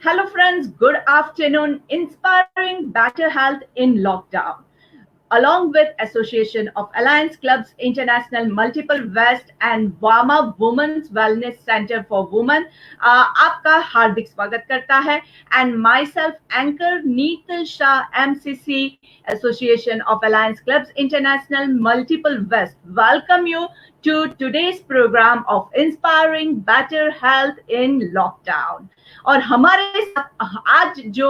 Hello, friends. Good afternoon. Inspiring better health in lockdown. Along with Association of Alliance Clubs International Multiple West and Wama Women's Wellness Center for Women, आपका हार्दिक स्वागत करता है. And myself, anchor Neetal Shah, MCC, Association of Alliance Clubs International Multiple West, welcome you to today's program of Inspiring Better Health in Lockdown. और हमारे साथ आज जो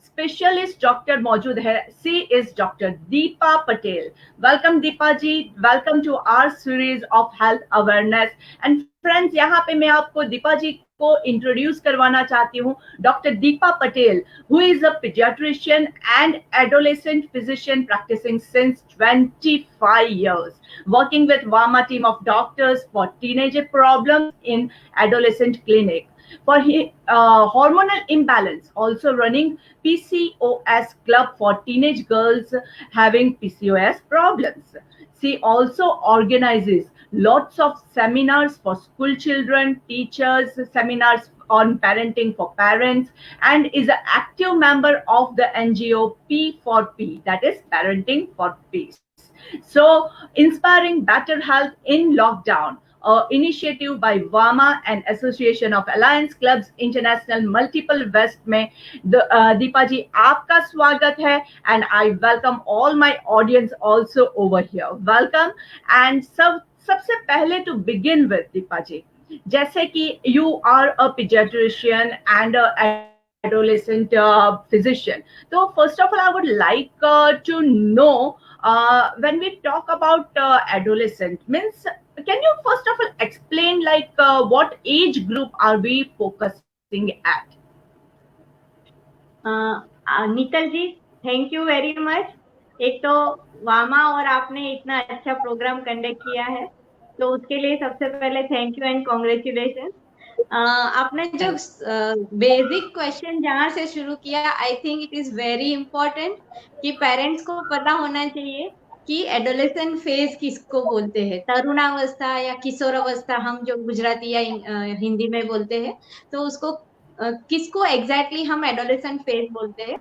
specialist doctor मौजूद है, she is doctor Deepa Patel. Welcome Deepa ji, welcome to our series of health awareness. And friends, यहाँ पे मैं आपको दीपा जी को इंट्रोड्यूस करवाना चाहती हूँ. Doctor Deepa Patel, who is a paediatrician and adolescent physician practicing since 25 years, working with WAMA team of doctors for teenager problems in adolescent clinic. For hormonal imbalance, also running PCOS club for teenage girls having PCOS problems. She also organizes lots of seminars for school children, teachers, seminars on parenting for parents, and is an active member of the NGO P4P, that is Parenting for Peace. So, inspiring better health in lockdown. Initiative by WAMA and Association of Alliance Clubs International Multiple West में दीपा जी आपका स्वागत है. And I welcome all my audience also over here. Welcome. And सबसे पहले to begin with Deepa जी, जैसे कि you are a pediatrician and a adolescent physician. So first of all, I would like to know when we talk about adolescent, means can you first of all explain like what age group are we focusing at? Nital ji, thank you very much. एक तो वामा और आपने इतना अच्छा programme conduct किया है, तो उसके लिए सबसे पहले थैंक यू एंड कॉन्ग्रेचुलेशन. आपने जो बेसिक क्वेश्चन जहाँ से शुरू किया, I think it is very important कि पेरेंट्स को पता होना चाहिए कि एडोलेसेंट फेज किसको बोलते हैं. तरुणावस्था या किशोरावस्था हम जो गुजराती या हिंदी में बोलते हैं, तो उसको किसको एग्जैक्टली हम एडोलेसेंट फेज बोलते हैं.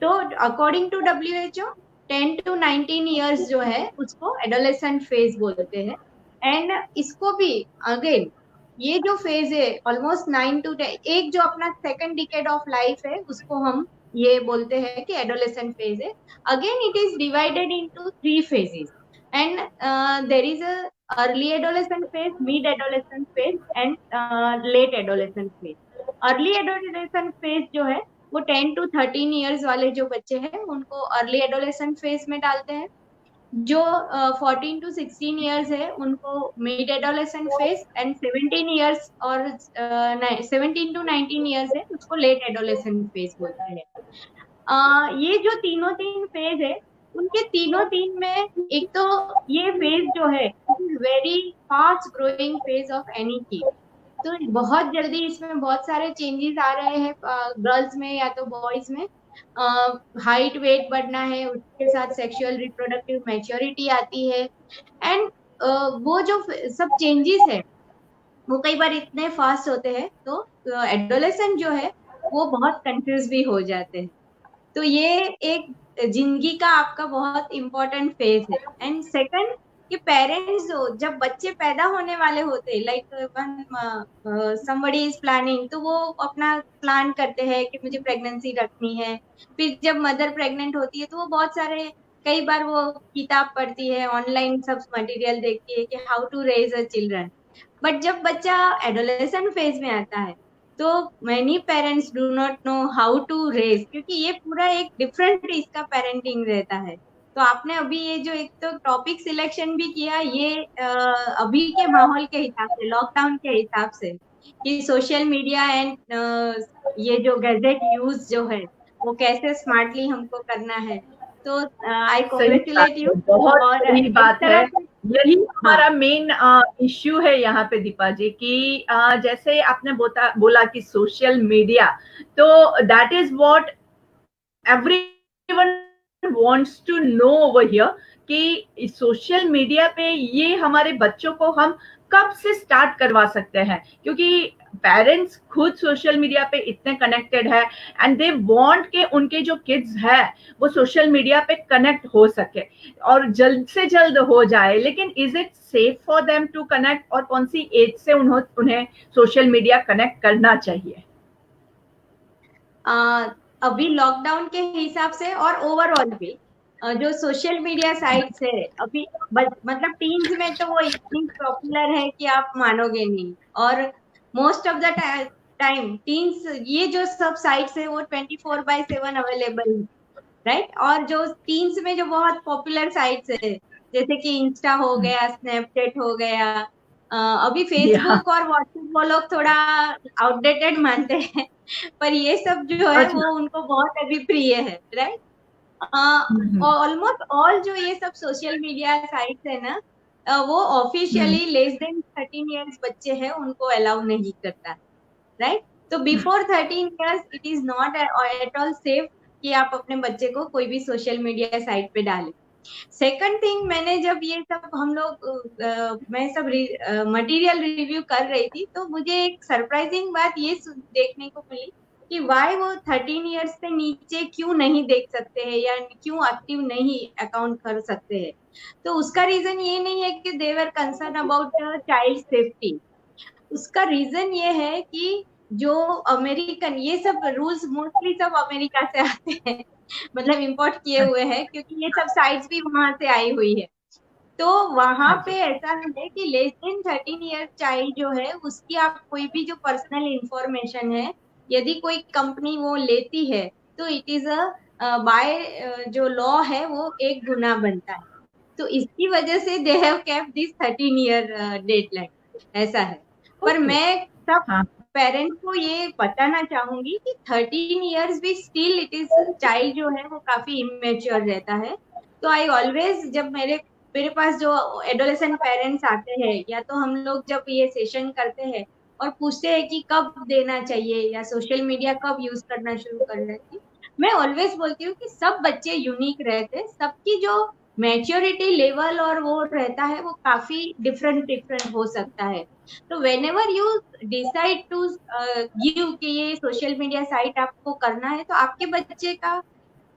तो according to WHO 10 to 19 years जो है उसको एडोलेसेंट फेज बोलते हैं. एंड इसको भी अगेन ये जो फेज है ऑलमोस्ट 9 to 10, एक जो अपना सेकंड डिकेड ऑफ लाइफ है उसको हम ये बोलते हैं कि एडोलेसेंट फेज है. Again it is divided into 3 phases and there is a early adolescent phase, mid adolescent phase and late adolescent phase. Early adolescent phase जो है वो 10 to 13 ईयर्स वाले जो बच्चे हैं उनको अर्ली एडोलेसेंट फेज में डालते हैं. जो 14 to 16 ईयर्स है उनको mid adolescent phase and 17 years और 17 to 19 ईयर्स है उसको लेट एडोलेसेंट फेज बोलते हैं. ये जो तीनों तीन फेज है उनके तीनों तीन में एक तो ये फेज जो है very fast growing phase of any kid. तो बहुत जल्दी इसमें बहुत सारे चेंजेस आ रहे हैं गर्ल्स में या तो बॉयज में. हाइट वेट बढ़ना है, उसके साथ सेक्सुअल रिप्रोडक्टिव मैच्योरिटी आती है. एंड वो जो सब चेंजेस है वो कई बार इतने फास्ट होते हैं तो एडोलेसेंट जो है वो बहुत कंफ्यूज भी हो जाते हैं. तो ये एक जिंदगी का आपका बहुत इम्पोर्टेंट फेज है. एंड सेकंड कि पेरेंट्स जब बच्चे पैदा होने वाले होते लाइक समबडी इज प्लानिंग, तो वो अपना प्लान करते हैं कि मुझे प्रेगनेंसी रखनी है. फिर जब मदर प्रेग्नेंट होती है तो वो बहुत सारे कई बार वो किताब पढ़ती है, ऑनलाइन सब मटेरियल देखती है कि how to raise a children. But जब बच्चा एडोलेसेंट फेज में आता है तो many parents do not know how to raise, क्योंकि ये पूरा एक डिफरेंट इसका पेरेंटिंग रहता है. तो आपने अभी ये जो एक तो टॉपिक सिलेक्शन भी किया, ये अभी के माहौल के हिसाब से, लॉकडाउन के हिसाब से, कि सोशल मीडिया एंड ये जो गैजेट यूज जो है वो कैसे स्मार्टली हमको करना है. तो आई कॉन्ग्रेचुलेट यू. बहुत और सही बात है. यही हमारा हाँ, मेन इश्यू है यहाँ पे दीपा जी कि जैसे आपने बोला कि सोशल मीडिया, तो that is what everyone wants to know over here कि सोशल मीडिया पे ये हमारे बच्चों को हम कब से स्टार्ट करवा सकते हैं, क्योंकि पेरेंट्स खुद सोशल मीडिया पे इतने कनेक्टेड है एंड दे वांट के उनके जो किड्स है वो सोशल मीडिया पे कनेक्ट हो सके और जल्द से जल्द हो जाए, लेकिन is it safe for them to connect, और कौन सी एज से उन्हें सोशल मीडिया कनेक्ट करना चाहिए? अभी लॉकडाउन के हिसाब से और ओवरऑल भी जो सोशल मीडिया साइट्स है अभी मतलब टीन्स में तो वो इतनी पॉपुलर है कि आप मानोगे नहीं, और most of the time teens ये जो सब साइट्स है वो 24/7 अवेलेबल है, राइट। और जो टीन्स में जो बहुत पॉपुलर साइट्स है जैसे कि इंस्टा हो गया, स्नैपचैट हो गया, अभी फेसबुक और व्हाट्सएप वो लोग थोड़ा आउटडेटेड मानते हैं पर ये सब जो है वो उनको बहुत अभी प्रिय है, राइट। ऑलमोस्ट ऑल जो ये सब सोशल मीडिया साइट्स है ना वो ऑफिशियली लेस देन 13 इयर्स बच्चे हैं उनको अलाउ नहीं करता, राइट। तो before 13 years it is not at all safe कि आप अपने बच्चे को कोई भी सोशल मीडिया साइट पे डालें। सेकंड थिंग, मैंने जब ये सब हम लोग मैं सब मटेरियल रिव्यू कर रही थी तो मुझे एक सरप्राइजिंग बात ये देखने को मिली कि वाई वो 13 इयर्स से नीचे क्यों नहीं देख सकते हैं या क्यों एक्टिव नहीं अकाउंट कर सकते हैं। तो उसका रीजन ये नहीं है कि they were concern about child safety, उसका रीजन ये है कि जो अमेरिकन ये सब रूल्स मोस्टली सब अमेरिका से आते हैं मतलब इंपोर्ट किए हुए हैं क्योंकि ये सब साइट्स भी वहां से आई हुई है। तो वहां पे ऐसा है कि लेस देन 13 ईयर चाइल्ड जो है उसकी आप कोई भी जो पर्सनल इंफॉर्मेशन है यदि कोई कंपनी वो लेती है तो इट इज अ बाय जो लॉ है वो एक गुना बनता है। तो इसकी वजह से they have kept this 13 year deadline, ऐसा है। पर मैं सब पेरेंट्स को ये बताना चाहूंगी कि 13 इयर्स भी स्टिल इट इज चाइल्ड जो है वो काफी इमेच्योर रहता है। तो आई ऑलवेज जब मेरे पास जो एडोलेसेंट पेरेंट्स आते हैं या तो हम लोग जब ये सेशन करते हैं और पूछते हैं कि कब देना चाहिए या सोशल मीडिया कब यूज करना शुरू करना चाहिए, मैं ऑलवेज बोलती हूँ कि सब बच्चे यूनिक रहते, सबकी जो मैच्योरिटी लेवल और वो रहता है वो काफी डिफरेंट हो सकता है। तो whenever you decide to give कि ये सोशल मीडिया साइट आपको करना है तो आपके बच्चे का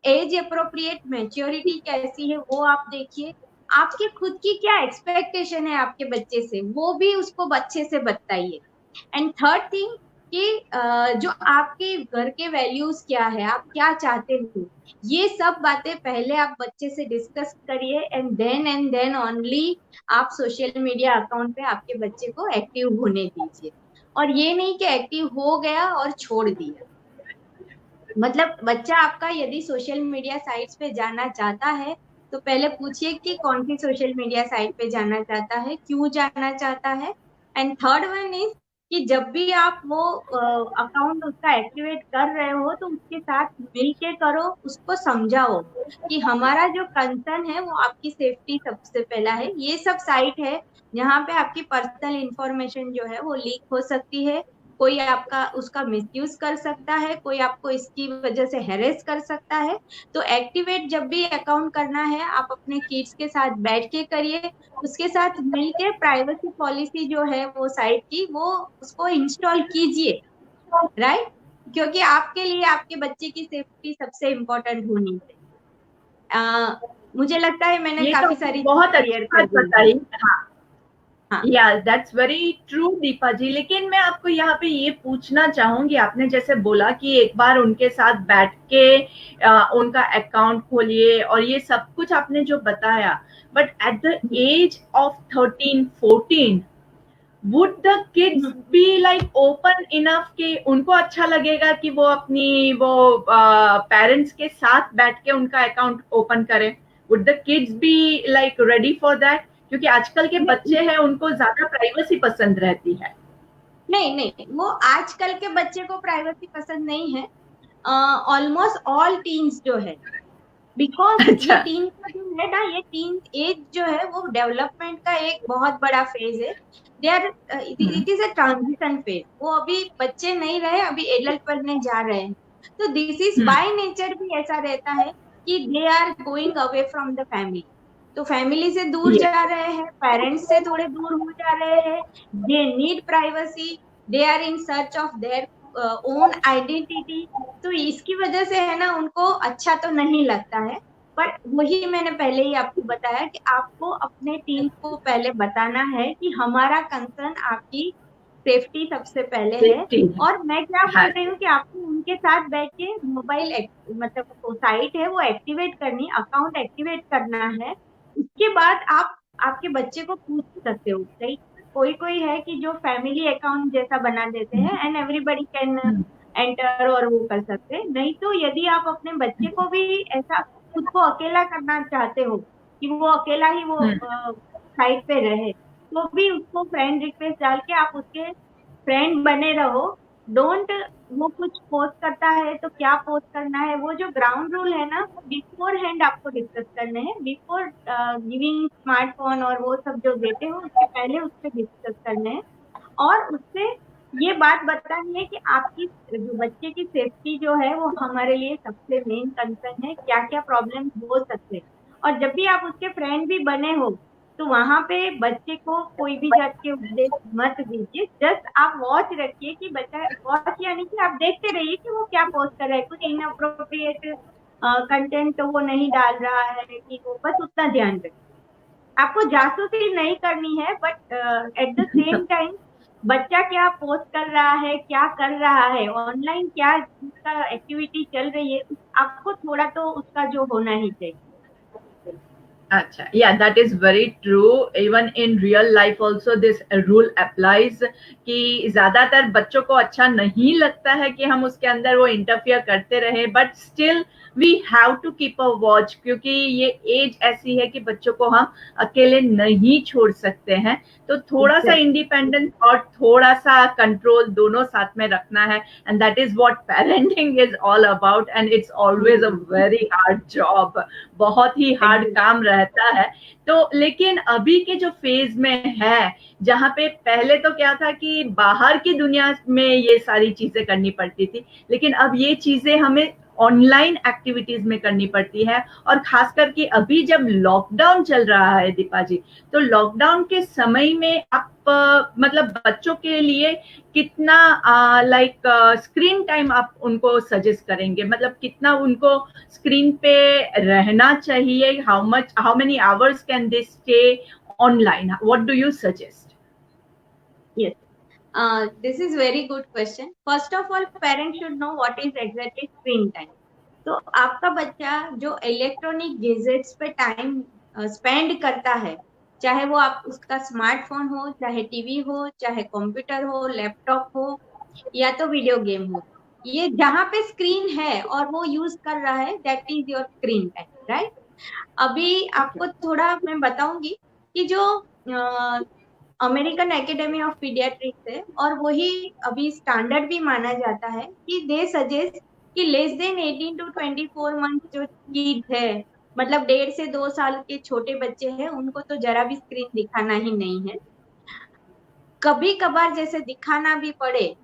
एज अप्रोप्रिएट मैच्योरिटी कैसी है वो आप देखिए, आपके खुद की क्या एक्सपेक्टेशन है आपके बच्चे से वो भी उसको अच्छे से बताइए। एंड थर्ड थिंग कि जो आपके घर के वैल्यूज क्या है, आप क्या चाहते हो, ये सब बातें पहले आप बच्चे से डिस्कस करिए एंड देन ओनली आप सोशल मीडिया अकाउंट पे आपके बच्चे को एक्टिव होने दीजिए। और ये नहीं कि एक्टिव हो गया और छोड़ दिया, मतलब बच्चा आपका यदि सोशल मीडिया साइट्स पे जाना चाहता है तो पहले पूछिए कि कौन सी सोशल मीडिया साइट पे जाना चाहता है, क्यों जाना चाहता है। एंड थर्ड वन इज कि जब भी आप वो अकाउंट उसका एक्टिवेट कर रहे हो तो उसके साथ मिलके करो, उसको समझाओ कि हमारा जो कंसर्न है वो आपकी सेफ्टी सबसे पहला है। ये सब साइट है जहाँ पे आपकी पर्सनल इंफॉर्मेशन जो है वो लीक हो सकती है, कोई आपका उसका मिसयूज कर सकता है, कोई आपको इसकी वजह से हैरेस कर सकता है। तो एक्टिवेट जब भी अकाउंट करना है आप अपने किड्स के साथ बैठ के करिए, उसके साथ मिलके प्राइवेसी पॉलिसी जो है वो साइट की वो उसको इंस्टॉल कीजिए, राइट। क्योंकि आपके लिए आपके बच्चे की सेफ्टी सबसे इम्पोर्टेंट होनी है। मुझे लगता है मैंने काफी सारी बहुत अच्छी बात बताई। या दैट्स वेरी ट्रू दीपा जी, लेकिन मैं आपको यहाँ पे ये पूछना चाहूंगी, आपने जैसे बोला कि एक बार उनके साथ बैठ के उनका अकाउंट खोलिए और ये सब कुछ आपने जो बताया, but at the age of 13-14 would the kids be like open enough कि उनको अच्छा लगेगा कि वो अपनी वो पेरेंट्स के साथ बैठ के उनका अकाउंट ओपन करें? would the kids be like ready for that? क्योंकि आजकल के बच्चे हैं उनको ज्यादा प्राइवेसी पसंद रहती है। नहीं, वो आजकल के बच्चे को प्राइवेसी पसंद नहीं है, ऑलमोस्ट ऑल टीन्स जो है, बिकॉज ये टीन का जो है ना, ये टीन एज जो है वो डेवलपमेंट का एक बहुत बड़ा फेज है। It is a transition phase, वो अभी बच्चे नहीं रहे, अभी एडल्ट बनने जा रहे हैं। तो दिस इज बाय नेचर भी ऐसा रहता है कि they are going away from the family, तो फैमिली से दूर Yes. जा रहे हैं, पेरेंट्स से थोड़े दूर हो जा रहे हैं, they need privacy, they are in search of their own identity. तो इसकी वजह से है ना, उनको अच्छा तो नहीं लगता है। पर वही मैंने पहले ही आपको बताया कि आपको अपने टीम को पहले बताना है कि हमारा कंसर्न आपकी सेफ्टी सबसे पहले है। Safety. और मैं क्या हाँ, बोल रही हूँ कि आपको उनके साथ बैठ के मोबाइल मतलब साइट है वो एक्टिवेट करनी, अकाउंट एक्टिवेट करना है। उसके बाद आप आपके बच्चे को पूछ सकते हो। सही, कोई कोई है कि जो फैमिली अकाउंट जैसा बना देते हैं एंड एवरीबडी कैन एंटर और वो कर सकते हैं। नहीं तो यदि आप अपने बच्चे को भी ऐसा खुद को अकेला करना चाहते हो कि वो अकेला ही वो साइट पे रहे, तो भी उसको फ्रेंड रिक्वेस्ट डाल के आप उसके फ्रेंड बने रहो। डोंट, वो कुछ पोस्ट करता है तो क्या पोस्ट करना है, वो जो ग्राउंड रूल है ना, बिफोर हैंड आपको डिस्कस करने हैं। बिफोर गिविंग स्मार्टफोन और वो सब जो देते हो उसके पहले उससे डिस्कस करने हैं। और उससे ये बात बतानी है कि आपकी जो बच्चे की सेफ्टी जो है वो हमारे लिए सबसे मेन कंसर्न है, क्या क्या प्रॉब्लम हो सकते हैं। और जब भी आप उसके फ्रेंड भी बने हो तो वहां पे बच्चे को कोई भी जात के उपदेश मत दीजिए। जस्ट आप वॉच रखिए कि बच्चा, वॉच यानी कि आप देखते रहिए कि वो क्या पोस्ट कर रहा है, कुछ इनअप्रोप्रिएट कंटेंट तो वो नहीं डाल रहा है कि वो, बस उतना ध्यान रखिए। आपको जासूसी नहीं करनी है, but at the same time बच्चा क्या पोस्ट कर रहा है, क्या कर रहा है ऑनलाइन, क्या उसका एक्टिविटी चल रही है, आपको थोड़ा तो उसका जो होना ही चाहिए। अच्छा, yeah, that is very true. Even in real life also this rule applies कि ज्यादातर बच्चों को अच्छा नहीं लगता है कि हम उसके अंदर वो इंटरफियर करते रहे, but still we have to keep a watch, क्योंकि ये एज ऐसी है कि बच्चों को हम अकेले नहीं छोड़ सकते हैं। तो थोड़ा सा इंडिपेंडेंस और थोड़ा सा कंट्रोल दोनों साथ में रखना है, and that is what parenting is all about, and it's always a very hard job, बहुत ही हार्ड काम रहता है। तो लेकिन अभी के जो फेज में है, जहाँ पे पहले तो क्या था कि बाहर की दुनिया में ये सारी चीजें करनी पड़ती थी, लेकिन अब ये चीजें हमें ऑनलाइन एक्टिविटीज में करनी पड़ती है। और खास करके अभी जब लॉकडाउन चल रहा है दीपा जी, तो लॉकडाउन के समय में आप मतलब बच्चों के लिए कितना लाइक स्क्रीन टाइम आप उनको सजेस्ट करेंगे, मतलब कितना उनको स्क्रीन पे रहना चाहिए, how many hours can they stay online, what do you suggest? Yes. This is very good question. First of all, parents should know what is exactly screen time. तो आपका बच्चा जो इलेक्ट्रॉनिक गैजेट्स पे time spend करता है, चाहे वो आप उसका स्मार्टफोन हो, चाहे टीवी हो, चाहे कंप्यूटर हो, लैपटॉप हो, या तो वीडियो गेम हो, ये जहाँ पे स्क्रीन है और वो यूज कर रहा है, that is your screen time, right. अभी आपको थोड़ा मैं बताऊंगी कि जो अमेरिकन एकेडमी ऑफ पीडियाट्रिक्स है, और वही अभी स्टैंडर्ड भी माना जाता है कि दे सजेस्ट कि लेस देन 18 to 24 मंथ जो किड है, मतलब 1.5 से 2 साल के छोटे बच्चे हैं, उनको तो जरा भी स्क्रीन दिखाना ही नहीं है। कभी कभार जैसे दिखाना भी पड़े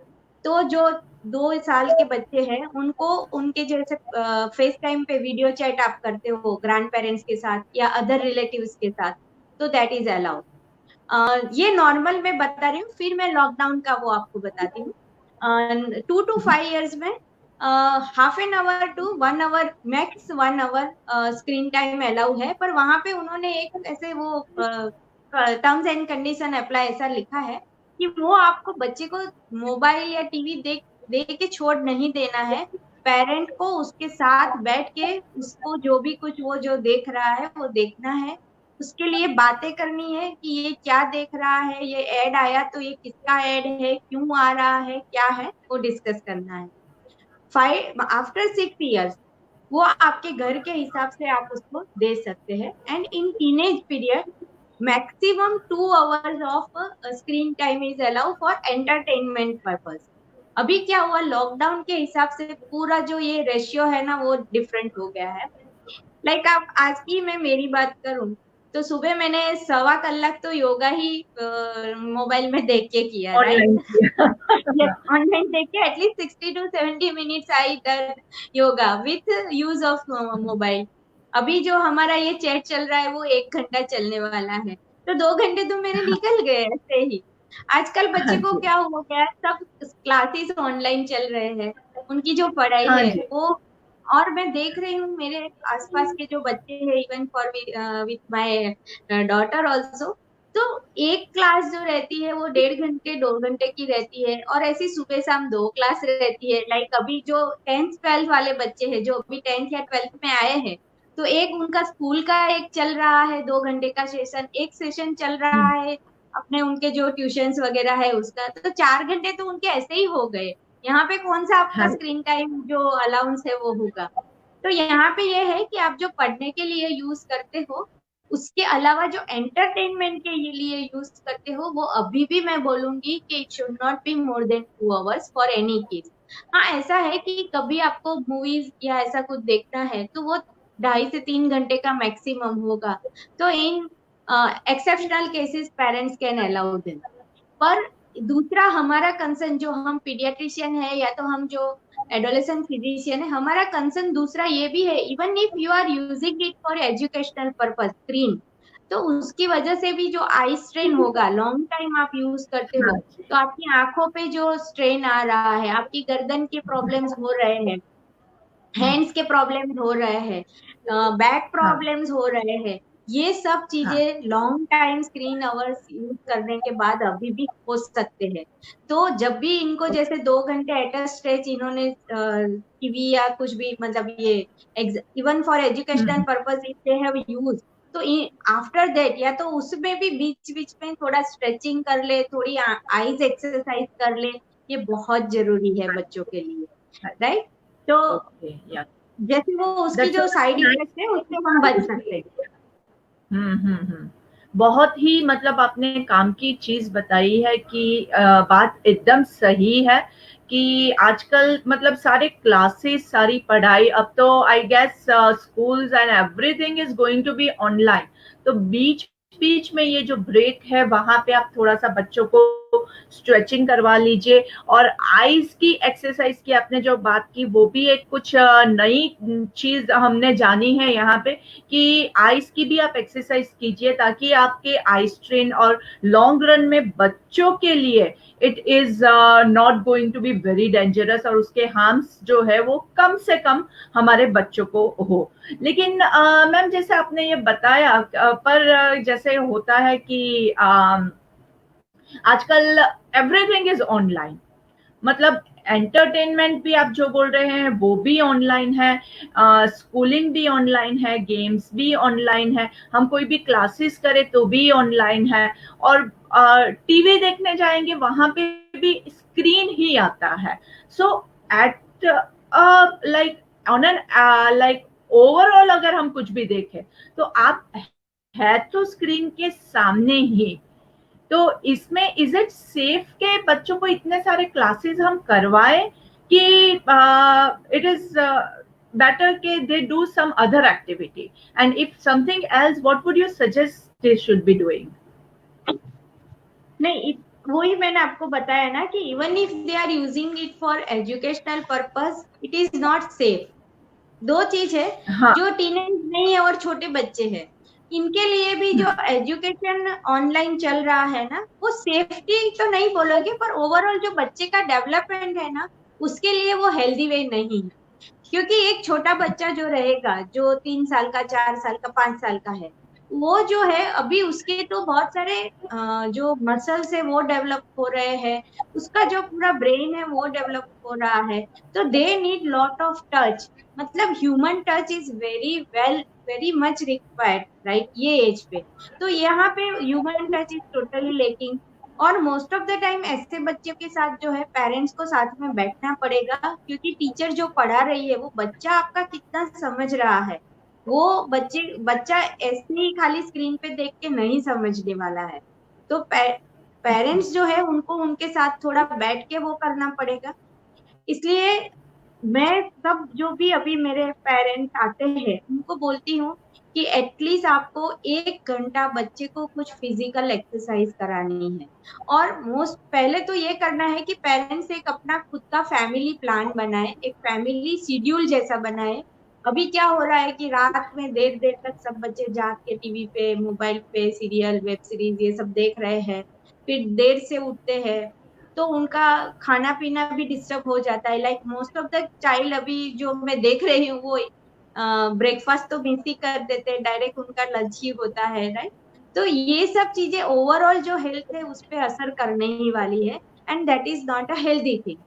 तो जो 2 साल के बच्चे हैं उनको उनके जैसे फेस टाइम पे वीडियो चैट आप करते हो ग्रैंड पेरेंट्स के साथ या अदर रिलेटिव्स के साथ, तो दैट इज अलाउड। ये नॉर्मल में बता रही हूँ, फिर मैं लॉकडाउन का वो आपको बताती हूँ। 2 to 5 years में half an hour to 1 hour, max 1 hour screen time allow है। पर वहां पे उन्होंने एक ऐसे वो टर्म्स एंड कंडीशन अप्लाई ऐसा लिखा है कि वो आपको बच्चे को मोबाइल या टीवी दे के छोड़ नहीं देना है। पेरेंट को उसके साथ बैठ के उसको जो भी कुछ वो जो देख रहा है वो देखना है, उसके लिए बातें करनी है कि ये क्या देख रहा है, ये ऐड आया तो ये किसका ऐड है, क्यों आ रहा है, क्या है, वो डिस्कस करना है। आफ्टर 6 years वो आपके घर के हिसाब से आप उसको दे सकते हैं। And in teenage period maximum 2 hours of screen time is allow for entertainment purpose. अभी क्या हुआ, लॉकडाउन के हिसाब से पूरा जो ये रेशियो है ना वो डिफरेंट हो गया है। लाइक आप आज की मैं मेरी बात करूं तो सुबह मैंने 1.25 कलाक तो योगा ही मोबाइल में देख के किया, ऑनलाइन राइट। ऑनलाइन देख के at least 60 to 70 minutes I done yoga with use of mobile. अभी जो हमारा ये चैट चल रहा है वो 1 घंटा चलने वाला है, तो 2 घंटे तो मेरे निकल गए ऐसे ही। आजकल हाँ बच्चे को जी, क्या हो गया है, सब क्लासेस ऑनलाइन चल रहे हैं, उनकी जो पढ़ाई हाँ है जी, वो। और मैं देख रही हूँ मेरे आसपास के जो बच्चे हैं, even for with my daughter also, तो एक क्लास जो रहती है वो 1.5 घंटे 2 घंटे की रहती है, और ऐसी सुबह शाम 2 क्लास रहती है। लाइक अभी जो 10th 12th वाले बच्चे हैं, जो अभी 10th या 12th में आए हैं, तो एक उनका स्कूल का एक चल रहा है 2 घंटे का सेशन, एक सेशन चल रहा हम्म, है अपने उनके जो ट्यूशंस वगैरह है उसका, तो 4 घंटे तो उनके ऐसे ही हो गए। यहाँ पे कौन सा आपका हाँ स्क्रीन टाइम जो अलाउंस है वो होगा। तो यहाँ पे ये है कि आप जो पढ़ने के लिए यूज करते हो, उसके अलावा जो एंटरटेनमेंट के लिए यूज करते हो, वो अभी भी मैं बोलूंगी कि it should not be more than 2 hours for any case. हाँ, ऐसा है कि कभी आपको मूवीज या ऐसा कुछ देखना है तो वो 2.5 से 3 घंटे का मैक्सिमम होगा। तो इन exceptional cases parents can allow them. पर दूसरा हमारा कंसर्न, जो हम पीडियाट्रिशियन है या तो हम जो एडोलेसेंट फिजिशियन है, हमारा कंसर्न दूसरा ये भी है, even if you are using it for educational purpose screen, तो उसकी वजह से भी जो आई स्ट्रेन होगा, लॉन्ग टाइम आप यूज करते हाँ हो जी, तो आपकी आंखों पे जो स्ट्रेन आ रहा है, आपकी गर्दन के प्रॉब्लम्स हो रहे हैं, हम्म, हैंड्स के प्रॉब्लम्स हो रहे हैं, बैक हाँ प्रॉब्लम्स हो रहे हैं, ये सब हाँ चीजें long time screen hours use करने के बाद अभी भी हो सकते हैं। तो जब भी इनको जैसे 2 घंटे एट अ स्ट्रेच इन्होंने टीवी या कुछ भी, मतलब ये even for educational hmm, purpose if they have use, तो आफ्टर दैट या तो उसमें भी बीच बीच में थोड़ा स्ट्रेचिंग कर ले, थोड़ी आईज एक्सरसाइज कर ले, ये बहुत जरूरी है बच्चों के लिए, हाँ, राइट। तो ओके, या जैसे वो उसकी दैट्स जो साइड इफेक्ट है उससे हम बच सकते हैं। हम्म। बहुत ही मतलब आपने काम की चीज बताई है कि बात एकदम सही है कि आजकल मतलब सारे क्लासेस सारी पढ़ाई अब तो I guess schools and everything is going to be online. तो बीच बीच में ये जो ब्रेक है वहां पे आप थोड़ा सा बच्चों को स्ट्रेचिंग करवा लीजिए। और आईज की एक्सरसाइज की आपने जो बात की वो भी एक कुछ नई चीज हमने जानी है यहाँ पे कि आईज की भी आप एक्सरसाइज कीजिए ताकि आपके आई स्ट्रेन और लॉन्ग रन में बच्चों के लिए it is not going to be very dangerous और उसके हार्म्स जो है वो कम से कम हमारे बच्चों को हो। लेकिन मैम जैसे आपने ये बताया पर जैसे होता है कि आजकल एवरीथिंग इज ऑनलाइन। मतलब एंटरटेनमेंट भी आप जो बोल रहे हैं वो भी ऑनलाइन है, स्कूलिंग भी ऑनलाइन है, गेम्स भी ऑनलाइन है, हम कोई भी क्लासेस करें तो भी ऑनलाइन है। और टीवी देखने जाएंगे वहां पे भी स्क्रीन ही आता है। So at like on an like overall अगर हम कुछ भी देखें तो आप है तो स्क्रीन के सामने ही। तो इसमें इज इट सेफ के बच्चों को इतने सारे क्लासेस हम करवाएं कि इट इज better के they do some other activity, and if something else what would you suggest they should be doing? नहीं, वही मैंने आपको बताया ना कि even if they are using it for educational purpose, it is not safe. दो चीज है, हाँ जो टीनेज नहीं है और छोटे बच्चे हैं, इनके लिए भी जो एजुकेशन ऑनलाइन चल रहा है ना, वो सेफ्टी तो नहीं बोलोगे, पर ओवरऑल जो बच्चे का डेवलपमेंट है ना, उसके लिए वो हेल्दी वे नहीं है। क्योंकि एक छोटा बच्चा जो रहेगा, जो 3 साल का, 4 साल का, 5 साल का है, वो जो है अभी उसके तो बहुत सारे जो मसल्स है वो डेवलप हो रहे हैं, उसका जो पूरा ब्रेन है वो डेवलप हो रहा है। तो they need lot of touch, मतलब human touch is very well, very much required, right, ये एज पे। तो यहाँ पे human touch is totally lacking. और मोस्ट ऑफ द टाइम ऐसे बच्चों के साथ जो है पेरेंट्स को साथ में बैठना पड़ेगा, क्योंकि टीचर जो पढ़ा रही है वो बच्चा आपका कितना समझ रहा है, वो बच्चा ऐसे ही खाली स्क्रीन पे देख के नहीं समझने वाला है। तो पेरेंट्स जो है उनको उनके साथ थोड़ा बैठ के वो करना पड़ेगा। इसलिए मैं सब जो भी अभी मेरे पेरेंट्स आते हैं उनको बोलती हूँ कि एटलीस्ट आपको 1 घंटा बच्चे को कुछ फिजिकल एक्सरसाइज करानी है। और मोस्ट पहले तो ये करना है कि पेरेंट्स एक अपना खुद का फैमिली प्लान बनाए, एक फैमिली शेड्यूल जैसा बनाए, अभी क्या हो रहा है कि रात में देर देर तक सब बच्चे जाग के टीवी पे, मोबाइल पे सीरियल, वेब सीरीज ये सब देख रहे हैं, फिर देर से उठते हैं, तो उनका खाना पीना भी डिस्टर्ब हो जाता है। Like most of the child अभी जो मैं देख रही हूँ वो ब्रेकफास्ट तो मिस ही कर देते हैं, डायरेक्ट उनका लंच ही होता है, राइट। तो ये सब चीजें ओवरऑल जो हेल्थ है उस पर असर करने ही वाली है, and that is not a healthy thing.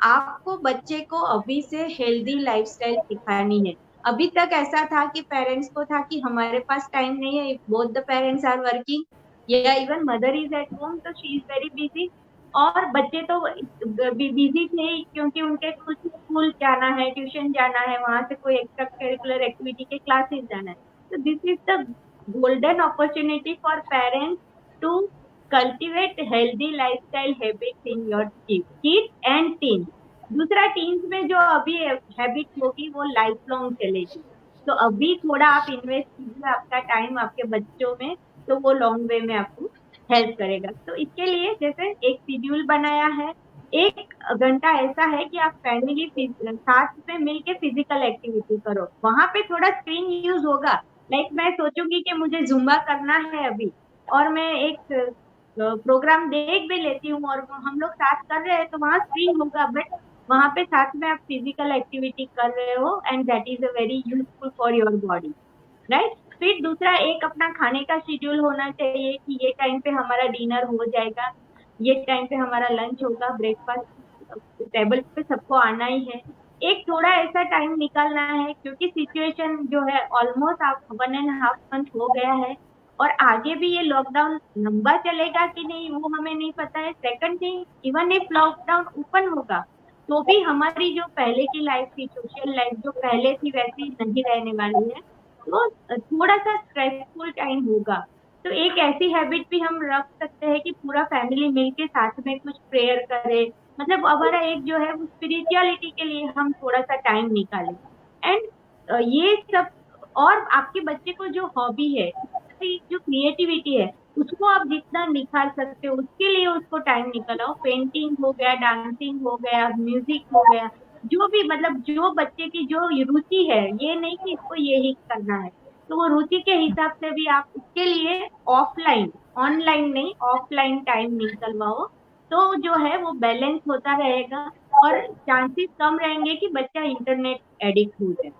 आपको बच्चे को अभी से हेल्दी लाइफस्टाइल सिखानी है। अभी तक ऐसा था कि पेरेंट्स को था कि हमारे पास टाइम नहीं है, both the parents are working, या even mother is at home तो शी इज वेरी बिजी, और बच्चे तो बिजी थे ही, क्योंकि उनके कुछ स्कूल जाना है, ट्यूशन जाना है, वहां से कोई एक्स्ट्रा करिकुलर एक्टिविटी के क्लासेस जाना है। तो this is the golden opportunity for parents to cultivate healthy lifestyle habits in your kids and teens. दूसरा टीन्स में जो अभी हैबिट होगी वो लाइफ लॉन्ग चलेगी। तो अभी थोड़ा आप इन्वेस्ट कीजिए आपका टाइम आपके बच्चों में, तो वो लॉन्ग वे में आपको हेल्प करेगा। तो इसके लिए जैसे एक शेड्यूल बनाया है, 1 घंटा ऐसा है कि आप फैमिली साथ में मिलके फिजिकल एक्टिविटी करो, वहां पे थोड़ा स्क्रीन यूज होगा। लाइक मैं सोचूंगी कि मुझे जुम्बा करना है अभी, और मैं एक प्रोग्राम देख भी लेती हूँ और हम लोग साथ कर रहे हैं, तो वहाँ स्क्रीन होगा, बट वहां पे साथ में आप फिजिकल एक्टिविटी कर रहे हो, and that is a very useful for your body, right. फिर दूसरा एक अपना खाने का शेड्यूल होना चाहिए कि ये टाइम पे हमारा डिनर हो जाएगा, ये टाइम पे हमारा लंच होगा, ब्रेकफास्ट टेबल पे सबको आना ही है। एक थोड़ा ऐसा टाइम निकालना है, क्योंकि सिचुएशन जो है ऑलमोस्ट आप 1.5 मंथ हो गया है, और आगे भी ये लॉकडाउन लंबा चलेगा कि नहीं वो हमें नहीं पता है। Second thing, even if lockdown open होगा तो भी हमारी जो पहले की लाइफ थी, सोशल लाइफ जो पहले थी वैसी नहीं रहने वाली है, तो थोड़ा सा स्ट्रेसफुल टाइम होगा। तो एक ऐसी हैबिट भी हम रख सकते हैं कि पूरा फैमिली मिलके साथ में कुछ प्रेयर करे, मतलब हमारा एक जो है वो स्पिरिचुअलिटी के लिए हम थोड़ा सा टाइम निकालें। एंड ये सब, और आपके बच्चे को जो हॉबी है, उसकी जो क्रिएटिविटी है, उसको आप जितना निखार सकते हो उसके लिए उसको टाइम निकालो। पेंटिंग हो गया, डांसिंग हो गया, म्यूजिक हो गया, जो भी, मतलब जो बच्चे की जो रुचि है, ये नहीं कि इसको यही करना है, तो वो रुचि के हिसाब से भी आप उसके लिए ऑफलाइन, ऑनलाइन नहीं ऑफलाइन टाइम निकलवाओ, तो जो है वो बैलेंस होता रहेगा, और चांसेस कम रहेंगे कि बच्चा इंटरनेट एडिक्ट हो जाए।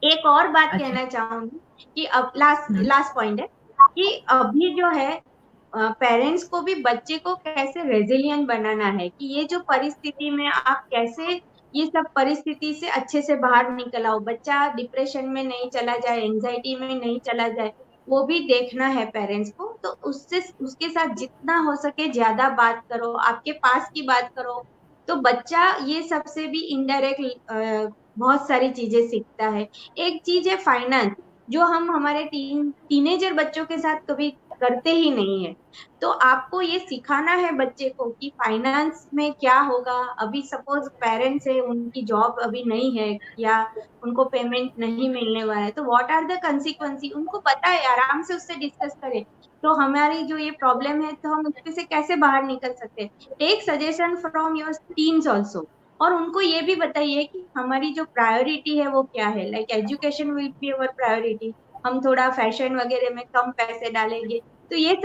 एक और बात अच्छा। कहना चाहूंगी कि अब लास्ट पॉइंट है कि अभी जो है पेरेंट्स को भी बच्चे को कैसे रेजिलियंट बनाना है, कि ये जो परिस्थिति में आप कैसे ये सब परिस्थिति से अच्छे से बाहर निकल आओ, बच्चा डिप्रेशन में नहीं चला जाए, एंजाइटी में नहीं चला जाए, वो भी देखना है पेरेंट्स को। तो उससे उसके साथ जितना हो सके ज्यादा बात करो, आपके पास की बात करो, तो बच्चा ये सबसे भी इनडायरेक्ट बहुत सारी चीजें सीखता है। एक चीज है फाइनेंस, जो हम हमारे टीनेजर बच्चों के साथ कभी करते ही नहीं है। तो आपको ये सिखाना है बच्चे को कि फाइनेंस में क्या होगा। अभी सपोज पेरेंट्स है, उनकी जॉब अभी नहीं है, या उनको पेमेंट नहीं मिलने वाला है, तो व्हाट आर द कंसिक्वेंसी उनको पता है, आराम से उससे डिस्कस करें। तो हमारी जो ये प्रॉब्लम है तो हम उससे कैसे बाहर निकल सकते हैं, take suggestion from your teens also. और उनको ये भी बताइए कि हमारी जो प्रायोरिटी है वो क्या है, like education will be our priority, हम थोड़ा फैशन वगैरह में कम पैसे डालेंगे। तो ये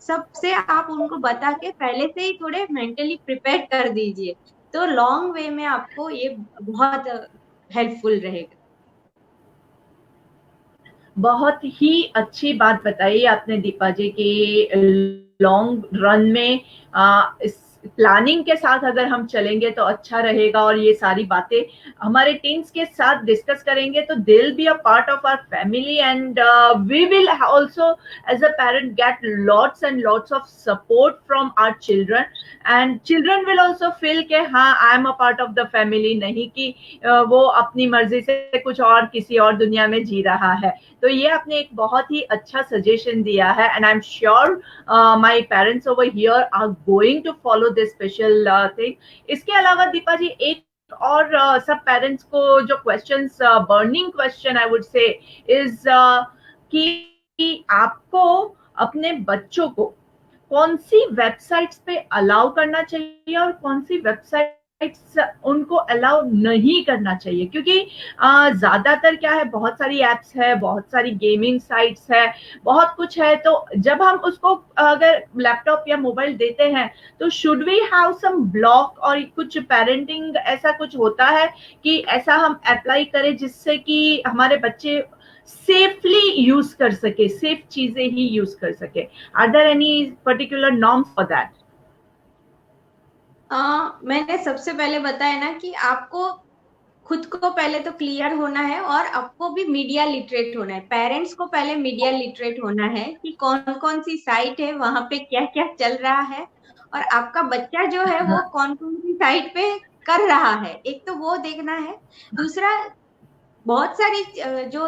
सबसे आप उनको बता के पहले से ही थोड़े मेंटली प्रिपेयर कर दीजिए, तो लॉन्ग वे में आपको ये बहुत हेल्पफुल रहेगा। बहुत ही अच्छी बात बताई आपने दीपा जी की लॉन्ग रन में इस प्लानिंग के साथ अगर हम चलेंगे तो अच्छा रहेगा, और ये सारी बातें हमारे टीन्स के साथ डिस्कस करेंगे तो they will be a part of our family, and we will also as a parent get lots and lots of support from our children, and children will also feel के हाँ I am a part of the family, नहीं कि वो अपनी मर्जी से कुछ और किसी और दुनिया में जी रहा है। तो ये आपने एक बहुत ही अच्छा सजेशन दिया है, and I am sure my parents over here are going to follow this special thing. इसके अलावा दीपा जी एक और सब पेरेंट्स को जो questions, burning question I would से इज कि आपको अपने बच्चों को कौन सी वेबसाइट्स पे अलाउ करना चाहिए और कौन सी वेबसाइट उनको अलाउ नहीं करना चाहिए, क्योंकि ज्यादातर क्या है, बहुत सारी एप्स है, बहुत सारी गेमिंग साइट्स है, बहुत कुछ है। तो जब हम उसको अगर लैपटॉप या मोबाइल देते हैं तो should we have some block, और कुछ पेरेंटिंग ऐसा कुछ होता है कि ऐसा हम अप्लाई करें जिससे कि हमारे बच्चे सेफली यूज कर सके, सेफ चीजें ही यूज कर सके? Are there any particular norms for that? मैंने सबसे पहले बताया ना कि आपको खुद को पहले तो क्लियर होना है और आपको भी मीडिया लिटरेट होना है। पेरेंट्स को पहले मीडिया लिटरेट होना है कि कौन कौन सी साइट है, वहां पे क्या क्या चल रहा है, और आपका बच्चा जो है वो कौन कौन सी साइट पे कर रहा है, एक तो वो देखना है। दूसरा, बहुत सारी जो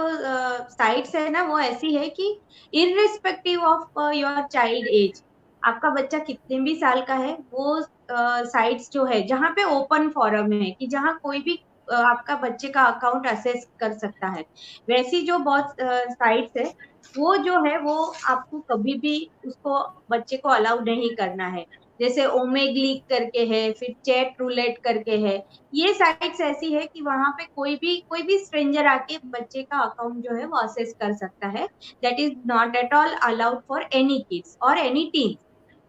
साइट्स है ना वो ऐसी है कि irrespective of your child age, आपका बच्चा कितने भी साल का है, वो साइट्स जो है जहाँ पे ओपन फोरम है कि जहाँ कोई भी आपका बच्चे का अकाउंट असेस कर सकता है, वैसी जो बहुत साइट्स है वो जो है वो आपको कभी भी उसको बच्चे को अलाउ नहीं करना है। जैसे ओमेग्लिक करके है, फिर चैट रूलेट करके है, ये साइट्स ऐसी है कि वहां पे कोई भी स्ट्रेंजर आके बच्चे का अकाउंट जो है वो असेस कर सकता है। That is not at all allowed for any kids और एनी टीन,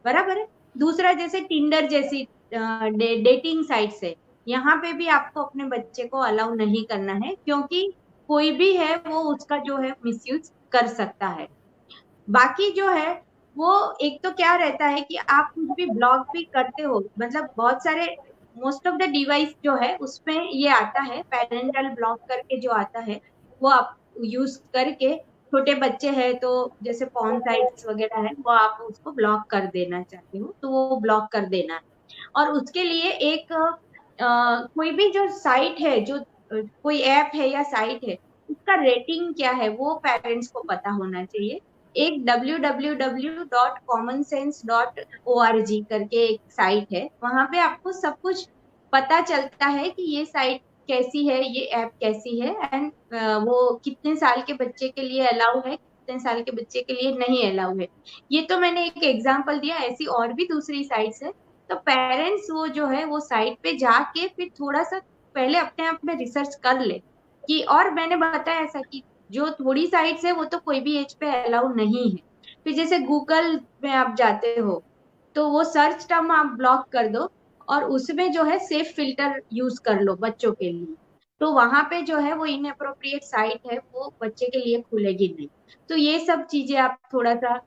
बराबर है। दूसरा, जैसे टिंडर जैसी डेटिंग साइट्स है, यहाँ पे भी आपको अपने बच्चे को अलाउ नहीं करना है, क्योंकि कोई भी है वो उसका जो है मिसयूज कर सकता है। बाकी जो है वो एक तो क्या रहता है कि आप कुछ भी ब्लॉग भी करते हो, मतलब बहुत सारे मोस्ट ऑफ द डिवाइस जो है उसमें ये आता है, पेरेंटल ब्लॉक करके जो आता है वो आप यूज करके, छोटे बच्चे हैं तो जैसे पॉर्न साइट्स वगैरह है वो आप उसको ब्लॉक कर देना चाहते हो तो वो ब्लॉक कर देना है। और उसके लिए एक कोई भी जो साइट है, जो कोई ऐप है या साइट है, उसका रेटिंग क्या है वो पेरेंट्स को पता होना चाहिए। एक www.commonsense.org करके एक साइट है, वहां पे आपको सब कुछ पता चलता है कि ये साइट कैसी है, ये ऐप कैसी है, एंड वो कितने साल के बच्चे के लिए अलाउ है, कितने साल के बच्चे के लिए नहीं अलाउ है। ये तो मैंने एक एग्जांपल दिया, ऐसी और भी दूसरी साइट्स है। तो पेरेंट्स वो जो है वो साइट पे जाके फिर थोड़ा सा पहले अपने आप में रिसर्च कर ले कि, और मैंने बताया ऐसा कि जो थोड़ी साइट्स है वो तो कोई भी एज पे अलाउ नहीं है। फिर जैसे गूगल में आप जाते हो तो वो सर्च टर्म आप ब्लॉक कर दो और उसमें जो है सेफ फिल्टर यूज कर लो बच्चों के लिए, तो वहां पे जो है वो इनअप्रोप्रिएट साइट है वो बच्चे के लिए खुलेगी नहीं। तो ये सब चीजें आप थोड़ा सा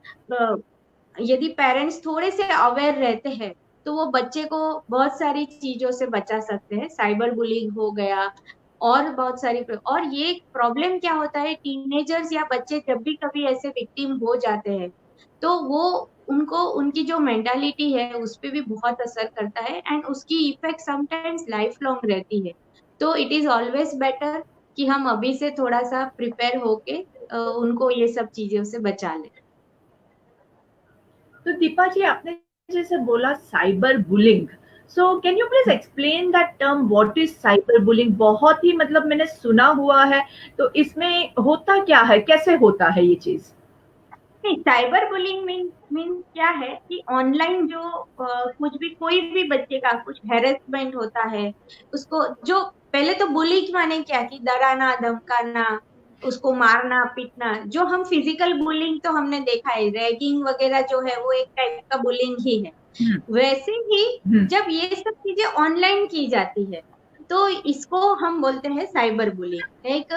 यदि पेरेंट्स थोड़े से अवेयर रहते हैं तो वो बच्चे को बहुत सारी चीजों से बचा सकते हैं, साइबर बुलिंग हो गया और बहुत सारी और ये प्रॉब्लम क्या होता है, टीनेजर्स या बच्चे जब भी कभी ऐसे विक्टिम हो जाते हैं तो वो उनको उनकी जो मेंटालिटी है उस पर भी बहुत असर करता है एंड उसकी इफेक्ट समटाइम्स लाइफ लॉन्ग रहती है। तो इट इज ऑलवेज बेटर कि हम अभी से थोड़ा सा प्रिपेयर होके उनको ये सब चीजों से बचा लें। तो दीपा जी, आपने जैसे बोला cyber bullying, so can you please explain that term, what is cyber bullying? बहुत ही मतलब मैंने सुना हुआ है, तो इसमें होता क्या है, कैसे होता है ये चीज? साइबर बुलिंग मीन क्या है कि ऑनलाइन जो कुछ भी कोई भी बच्चे का कुछ हेरेसमेंट होता है, उसको जो पहले तो बुली माने क्या कि डराना धमकाना, उसको मारना पीटना, जो हम फिजिकल बुलिंग तो हमने देखा है, रैगिंग वगैरह जो है वो एक टाइप का बुलिंग ही है। वैसे ही जब ये सब चीजें ऑनलाइन की जाती है तो इसको हम बोलते हैं साइबर बुलिंग। एक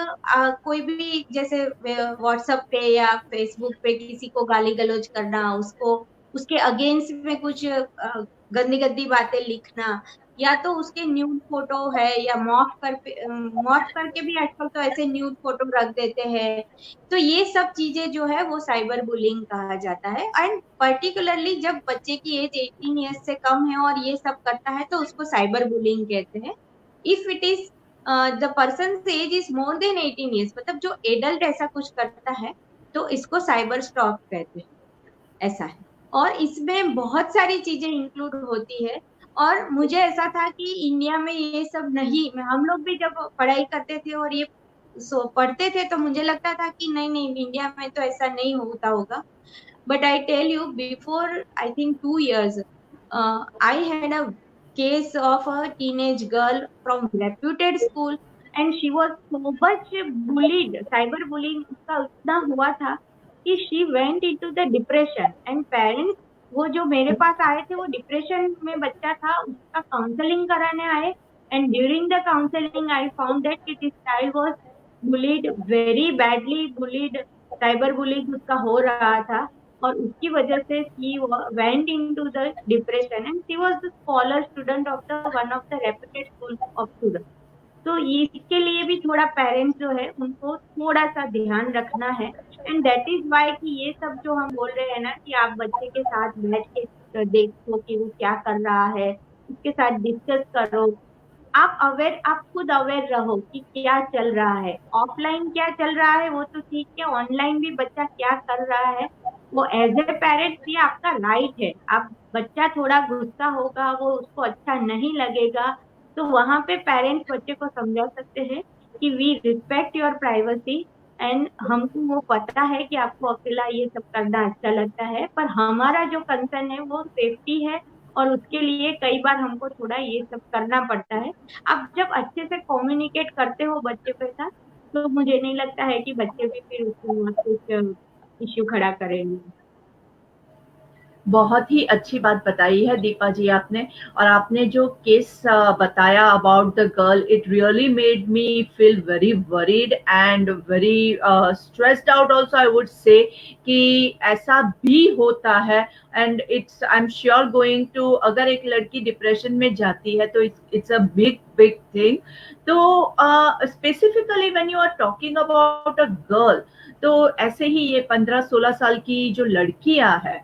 कोई भी जैसे व्हाट्सएप पे या फेसबुक पे किसी को गाली गलौज करना, उसको उसके अगेंस्ट में कुछ गंदी गंदी बातें लिखना, या तो उसके न्यूड फोटो है या मॉर्फ करके भी आजकल तो ऐसे न्यूड फोटो रख देते हैं। तो ये सब चीजें जो है वो साइबर बुलिंग कहा जाता है। एंड पर्टिकुलरली जब बच्चे की एज 18 ईयर्स से कम है और ये सब करता है तो उसको साइबर बुलिंग कहते हैं। If it is the person age is more than 18 years, मतलब जो एडल्ट ऐसा कुछ करता है तो इसको साइबर स्टॉक कहते हैं, ऐसा है। और इसमें बहुत सारी चीजें इंक्लूड होती है। और मुझे ऐसा था कि इंडिया में ये सब नहीं, हम लोग भी जब पढ़ाई करते थे और ये पढ़ते थे तो मुझे लगता था कि नहीं नहीं इंडिया में तो ऐसा नहीं होता होगा। But I tell you, before I think 2 years, I had a case of a teenage girl from reputed school and she was so much bullied. Cyber bullying उसका उतना हुआ था कि she went into the depression and parents, वो जो मेरे पास आए थे वो डिप्रेशन में बच्चा था, उसका काउंसलिंग कराने आए and during the counseling I found that this child was bullied very badly, bullied, cyber bullying उसका हो रहा था और उसकी वजह से she went into the depression and she was the scholar student of the one of the reputed school of students. तो इसके लिए भी थोड़ा पेरेंट्स जो है उनको थोड़ा सा ध्यान रखना है एंड दैट इज वाई कि ये सब जो हम बोल रहे हैं ना कि आप बच्चे के साथ बैठ के देखो कि वो क्या कर रहा है, उसके साथ डिस्कस करो, आप खुद अवेयर रहो कि क्या चल रहा है, ऑफलाइन क्या चल रहा है वो तो ठीक है, ऑनलाइन भी बच्चा क्या कर रहा है वो एज ए पेरेंट्स ये आपका राइट है। आप बच्चा थोड़ा गुस्सा होगा, वो उसको अच्छा नहीं लगेगा, तो वहां पे पेरेंट्स बच्चे को समझा सकते हैं कि we respect your privacy and हमको वो पता है कि आपको अकेला ये सब करना अच्छा लगता है, पर हमारा जो कंसर्न है वो सेफ्टी है और उसके लिए कई बार हमको थोड़ा ये सब करना पड़ता है। आप जब अच्छे से कम्युनिकेट करते हो बच्चे के साथ तो मुझे नहीं लगता है कि बच्चे भी फिर उसमें कुछ इश्यू खड़ा करेंगे। बहुत ही अच्छी बात बताई है दीपा जी आपने, और आपने जो केस बताया about the girl, it really made me feel very worried and very stressed out also, I would say कि ऐसा भी होता है and it's, I am sure going to, अगर एक लड़की डिप्रेशन में जाती है तो it's a big big thing. तो specifically when you are talking about a girl, तो ऐसे ही ये 15-16 साल की जो लड़कियां हैं,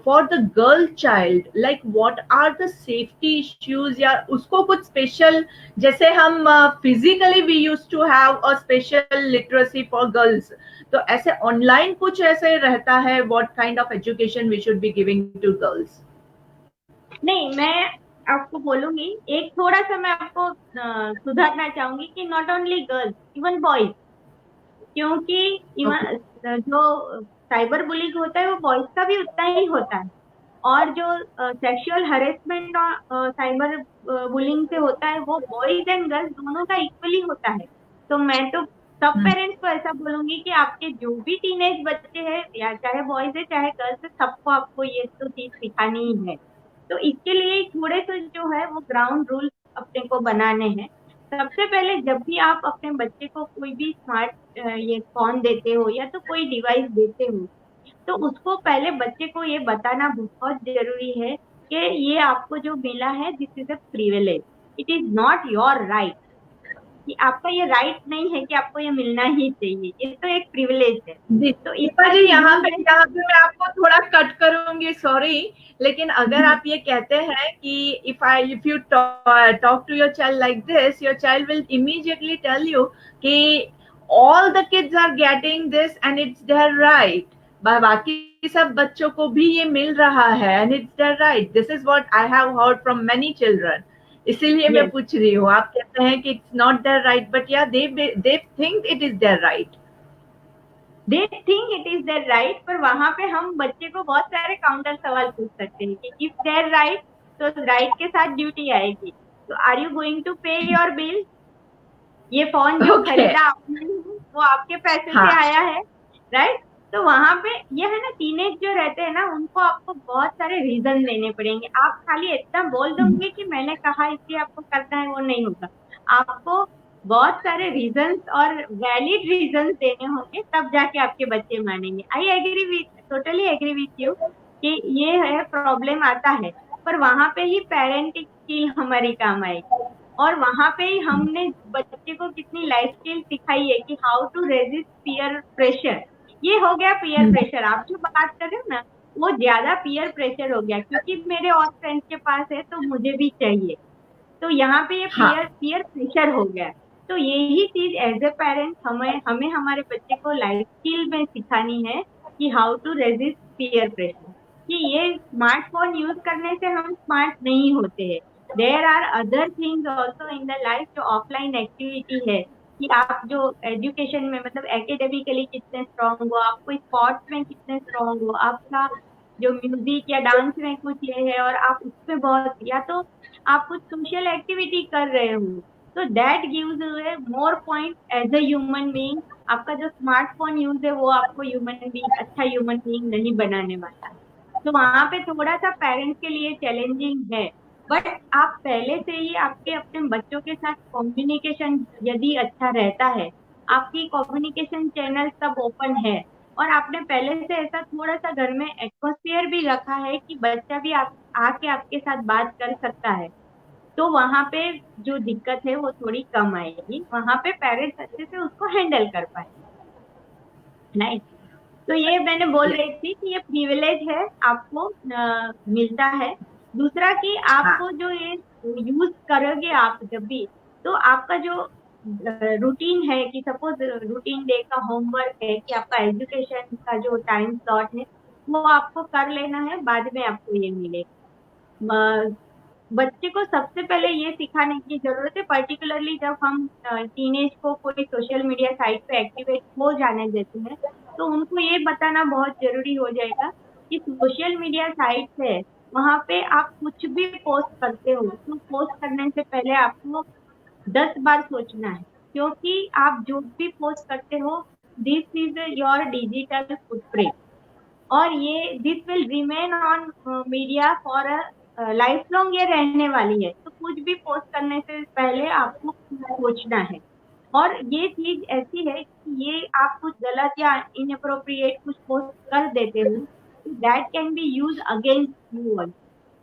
for the girl child, like what are the safety issues, या उसको कुछ special, जैसे हम physically we used to have a special literacy for girls, तो ऐसे online कुछ ऐसे रहता है, what kind of education we should be giving to girls? नहीं, मैं आपको बोलूंगी, एक थोड़ा सा मैं आपको सुधारना चाहूंगी कि not only girls, even boys, क्योंकि इवन जो साइबर बुलिंग होता है वो बॉयज का भी उतना ही होता है, और जो सेक्सुअल हरेसमेंट साइबर बुलिंग से होता है वो बॉयज एंड गर्ल्स दोनों का इक्वली होता है। तो मैं तो सब पेरेंट्स को ऐसा बोलूंगी कि आपके जो भी टीनेज बच्चे हैं, या चाहे बॉयज है चाहे गर्ल्स है, सबको आपको ये तो चीज सिखानी ही है। तो इसके लिए थोड़े से जो है वो ग्राउंड रूल अपने को बनाने हैं। सबसे पहले जब भी आप अपने बच्चे को कोई भी स्मार्ट ये फोन देते हो या तो कोई डिवाइस देते हो, तो उसको पहले बच्चे को ये बताना बहुत जरूरी है कि ये आपको जो मिला है this is a privilege, it is not your right, कि आपका ये राइट नहीं है कि आपको ये मिलना ही चाहिए, ये तो एक प्रिविलेज है। तो दीपा जी यहाँ पे मैं आपको थोड़ा कट करूंगी, सॉरी, लेकिन अगर आप ये कहते हैं कि if you talk to your child like this, your child will immediately tell you कि all the kids are getting this and it's their right, बाकी सब बच्चों को भी ये मिल रहा है and it's their right, this is what I have heard from many children, इसीलिए मैं पूछ रही हूँ। आप कहते हैं कि it's not their right, but yeah, they think it is their right. They think it is their right, पर वहां पे हम बच्चे को बहुत सारे काउंटर सवाल पूछ सकते हैं कि if their right, तो राइट के साथ ड्यूटी आएगी, तो आर यू गोइंग टू पे योर बिल, ये फोन जो खरीदा आपने वो आपके पैसे से आया है, राइट? तो वहां पे ये है ना, टीनेज जो रहते हैं ना उनको आपको बहुत सारे रीजन देने पड़ेंगे। आप खाली इतना बोल दोगे कि मैंने कहा इसलिए आपको करना है, वो नहीं होगा। आपको बहुत सारे रीजंस और वैलिड रीजंस देने होंगे, तब जाके आपके बच्चे मानेंगे। I agree with, totally agree with you कि ये है प्रॉब्लम आता है, पर वहां पे ही पेरेंटिंग स्किल हमारी काम आएगी, और वहां पे ही हमने बच्चे को कितनी लाइफ स्किल सिखाई है कि how to resist peer pressure. ये हो गया पीयर प्रेशर, आप जो बात कर रहे हो ना वो ज्यादा पीयर प्रेशर हो गया, क्योंकि मेरे और फ्रेंड्स के पास है तो मुझे भी चाहिए, तो यहाँ पे ये पीयर प्रेशर हो गया। तो यही चीज एज ए पेरेंट हमें हमारे बच्चे को लाइफ स्किल में सिखानी है कि how to resist peer pressure, कि ये स्मार्टफोन यूज करने से हम स्मार्ट नहीं होते हैं। There are other things also in the life, जो ऑफलाइन एक्टिविटी है, कि आप जो एजुकेशन में मतलब एकेडमिकली कितने स्ट्रांग हो, आपको स्पोर्ट्स में कितने स्ट्रांग हो, आपका जो म्यूजिक या डांस में कुछ ये है और आप उसमें बहुत, या तो आप कुछ सोशल एक्टिविटी कर रहे हो, तो that gives you more point as a human being. आपका जो स्मार्टफोन यूज है वो आपको ह्यूमन बीइंग, अच्छा ह्यूमन बीइंग नहीं बनाने वाला। तो वहां पे थोड़ा सा पेरेंट्स के लिए चैलेंजिंग है, बट आप पहले से ही आपके अपने बच्चों के साथ कम्युनिकेशन यदि अच्छा रहता है, आपकी कम्युनिकेशन चैनल सब ओपन है, और आपने पहले से ऐसा थोड़ा सा घर में एटमोस्फियर भी रखा है कि बच्चा भी आप आके आपके साथ बात कर सकता है, तो वहां पे जो दिक्कत है वो थोड़ी कम आएगी, वहां पे पेरेंट्स अच्छे से उसको हैंडल कर पाएंगे। नहीं, तो ये मैंने बोल Yes. रही थी कि ये प्रिविलेज है, आपको मिलता है। दूसरा कि हाँ. आपको जो ये यूज करोगे आप जब भी, तो आपका जो रूटीन है कि सपोज रूटीन डे का होमवर्क है कि आपका एजुकेशन का जो टाइम स्लॉट है वो आपको कर लेना है, बाद में आपको ये मिलेगा। बच्चे को सबसे पहले ये सिखाने की जरूरत है, पर्टिकुलरली जब हम टीनेज को कोई सोशल मीडिया साइट पे एक्टिवेट हो जाने देते हैं, तो उनको ये बताना बहुत जरूरी हो जाएगा कि सोशल मीडिया साइट है, वहां पे आप कुछ भी पोस्ट करते हो तो पोस्ट करने से पहले आपको 10 बार सोचना है, क्योंकि आप जो भी पोस्ट करते हो, this is your digital footprint, और ये this will remain on media for life long, ये रहने वाली है। तो कुछ भी पोस्ट करने से पहले आपको सोचना है। और ये चीज ऐसी है कि ये आप कुछ गलत या इनअप्रोप्रिएट कुछ पोस्ट कर देते हो, that can be use against you.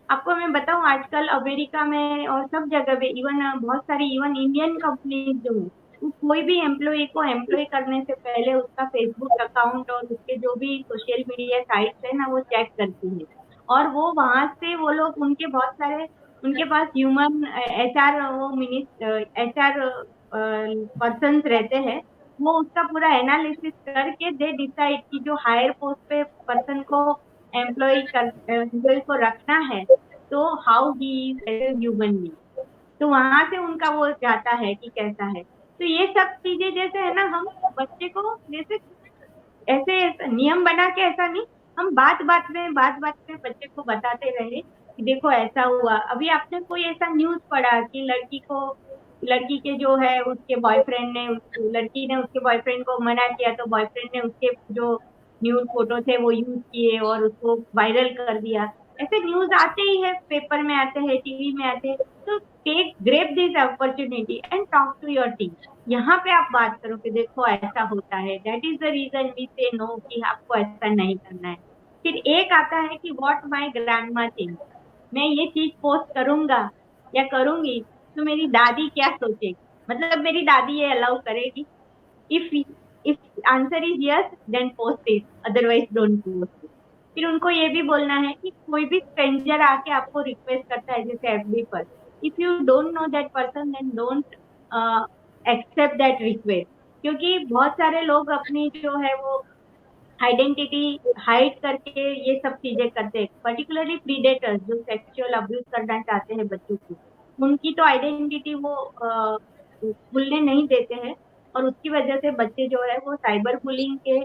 आपको मैं बताऊं, आजकल अमेरिका में और सब जगह पे, इवन बहुत सारी इवन इंडियन कंपनीज जो है, वो कोई भी एम्प्लॉय को एम्प्लॉय करने से पहले उसका फेसबुक अकाउंट और उसके जो भी सोशल मीडिया साइट्स है ना वो चेक करती है, और वो वहां से वो लोग उनके बहुत सारे उनके पास ह्यूमन एचआर वो एचआर पर्सन रहते हैं, वो उसका पूरा एनालिसिस करके दे डिसाइड कि जो हायर पोस्ट पे पर्सन को एम्प्लॉय को रखना है, तो how he is human being, तो वहां से उनका वो जाता है कि कैसा है। तो ये सब चीजें जैसे है ना, हम बच्चे को जैसे ऐसे नियम बना के ऐसा नहीं, हम बात बात में बच्चे को बताते रहे कि देखो ऐसा हुआ। अभी आपने कोई ऐसा न्यूज पढ़ा कि लड़की के जो है उसके बॉयफ्रेंड ने लड़की ने उसके बॉयफ्रेंड को मना किया, तो बॉयफ्रेंड ने उसके जो न्यूड फोटो थे वो यूज किए और उसको वायरल कर दिया। ऐसे न्यूज आते ही है, पेपर में आते हैं, टीवी में आते हैं। तो take grab this opportunity and talk to your team, यहाँ पे आप बात करो कि देखो ऐसा होता है, that is the reason we say no कि आपको ऐसा नहीं करना है। फिर एक आता है कि व्हाट माय ग्रैंडमा थिंक, मैं ये चीज पोस्ट करूंगा या करूंगी तो मेरी दादी क्या सोचेगी, मतलब मेरी दादी ये अलाउ करेगी। If if answer is yes then post it, otherwise don't post it. फिर उनको ये भी बोलना है कि कोई भी स्ट्रेंजर आके आपको रिक्वेस्ट करता है जैसे एफबी पर, if you don't know that person then don't accept that request, क्योंकि बहुत सारे लोग अपनी जो है वो आइडेंटिटी हाइड करके ये सब चीजें करते हैं, पर्टिकुलरली प्रीडेटर्स जो सेक्सुअल अब्यूज करना चाहते हैं बच्चों को, उनकी तो आइडेंटिटी वो खुलने नहीं देते हैं, और उसकी वजह से बच्चे जो है वो साइबर बुलिंग के,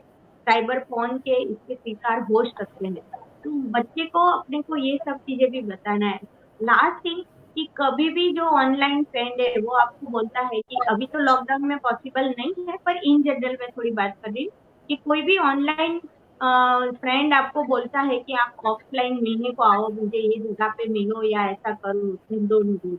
साइबर फोन के इसके शिकार हो सकते हैं। तो बच्चे को अपने को ये सब चीजें भी बताना है। लास्ट थिंग कि कभी भी जो ऑनलाइन फ्रेंड है वो आपको बोलता है कि अभी तो लॉकडाउन में पॉसिबल नहीं है, पर इन जनरल में थोड़ी बात कर रही हूँ कि कोई भी ऑनलाइन फ्रेंड आपको बोलता है कि आप ऑफलाइन मिलने को आओ, मुझे ये जगह पे मिलो या ऐसा करो, दोनों,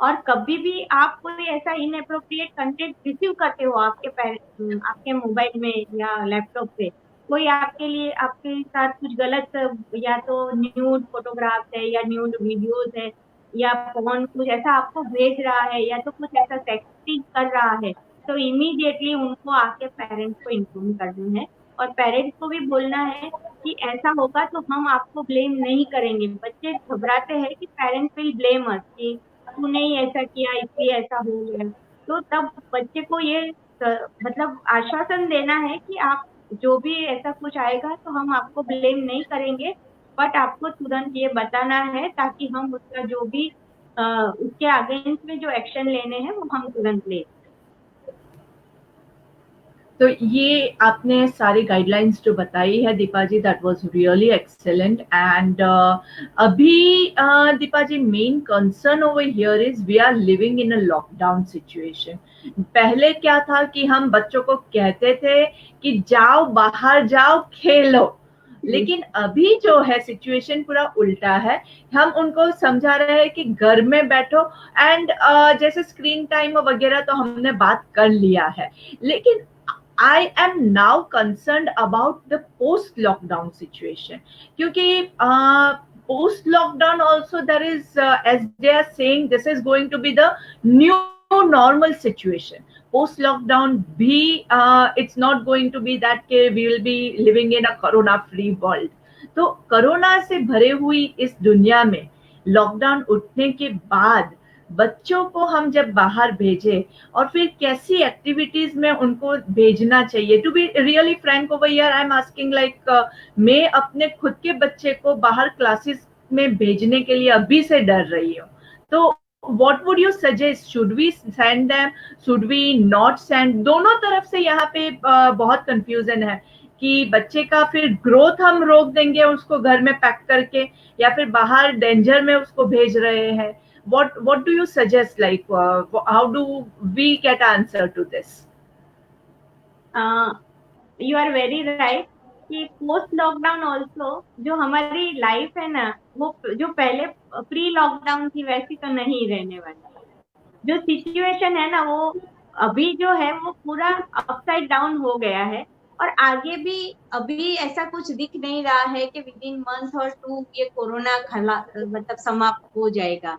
और कभी भी आप कोई ऐसा इनअप्रोप्रिएट कंटेंट रिसीव करते हो आपके मोबाइल में या लैपटॉप पे, कोई आपके लिए आपके साथ कुछ गलत या तो न्यूड फोटोग्राफ्स है या न्यूड वीडियोस है या फोन कुछ ऐसा आपको भेज रहा है या तो कुछ ऐसा सेक्सिंग कर रहा है, तो इमीडिएटली उनको आके पेरेंट्स को इन्फॉर्म करना है, और पेरेंट्स को भी बोलना है कि ऐसा होगा तो हम आपको ब्लेम नहीं करेंगे। बच्चे घबराते हैं कि पेरेंट्स विल ब्लेम अस कि तूने ही ऐसा किया इसलिए ऐसा हो गया, तो तब बच्चे को ये मतलब आश्वासन देना है कि आप जो भी ऐसा कुछ आएगा तो हम आपको ब्लेम नहीं करेंगे, बट आपको तुरंत ये बताना है ताकि हम उसका जो भी उसके अगेंस्ट में जो एक्शन लेने हैं वो हम तुरंत ले। तो ये आपने सारी गाइडलाइंस जो बताई है Deepa ji, that was really excellent. And अभी Deepa ji, main concern over here is we are living in a lockdown situation. पहले क्या था कि हम बच्चों को कहते थे कि जाओ बाहर जाओ खेलो, लेकिन अभी जो है सिचुएशन पूरा उल्टा है। हम उनको समझा रहे हैं कि घर में बैठो एंड जैसे स्क्रीन टाइम वगैरह तो हमने बात कर लिया है, लेकिन I am now concerned about the post lockdown situation, क्योंकि post lockdown also there is as they are saying this is going to be the new normal situation. Post lockdown भी it's not going to be that we will be living in a corona free world. तो corona से भरे हुई इस दुनिया में lockdown उठने के बाद बच्चों को हम जब बाहर भेजें और फिर कैसी एक्टिविटीज में उनको भेजना चाहिए। To be really frank over here I am asking like मैं अपने खुद के बच्चे को बाहर क्लासेस में भेजने के लिए अभी से डर रही हूँ। तो what would you suggest? Should we send them? Should we not send? दोनों तरफ से यहाँ पे बहुत कंफ्यूजन है कि बच्चे का फिर ग्रोथ हम रोक देंगे उसको घर में पैक करके, या फिर बाहर डेंजर में उसको भेज रहे हैं। What do you suggest? Like, how do we get answer to this? You are very right कि पोस्ट लॉकडाउन ऑल्सो जो हमारी लाइफ है ना, वो जो पहले प्री लॉकडाउन थी वैसी तो नहीं रहने वाली। जो सिचुएशन है ना, वो अभी जो है वो पूरा अपसाइड डाउन हो गया है, और आगे भी अभी ऐसा कुछ दिख नहीं रहा है कि विद इन मंथ और 2 ये कोरोना मतलब समाप्त हो जाएगा।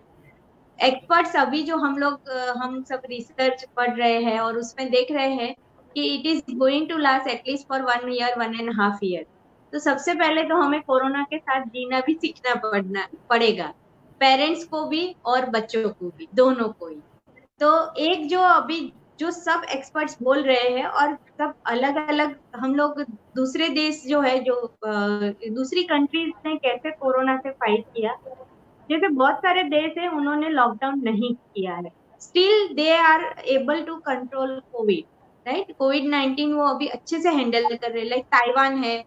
एक्सपर्ट्स अभी जो हम सब रिसर्च पढ़ रहे हैं और उसमें देख रहे हैं कि it is going to last at least for 1 year 1.5 year. तो सबसे पहले तो हमें कोरोना के साथ जीना भी सीखना पड़ेगा, पेरेंट्स को भी और बच्चों को भी, दोनों को ही। तो एक जो अभी जो सब एक्सपर्ट्स बोल रहे हैं और सब अलग अलग, हम लोग दूसरे देश जो है, जो दूसरी कंट्रीज ने कैसे कोरोना से फाइट किया, जैसे बहुत सारे देश है उन्होंने लॉकडाउन नहीं किया है, still they are able to control covid, right. कोविड-19 वो अभी अच्छे से हैंडल कर रहे हैं। लाइक ताइवान है,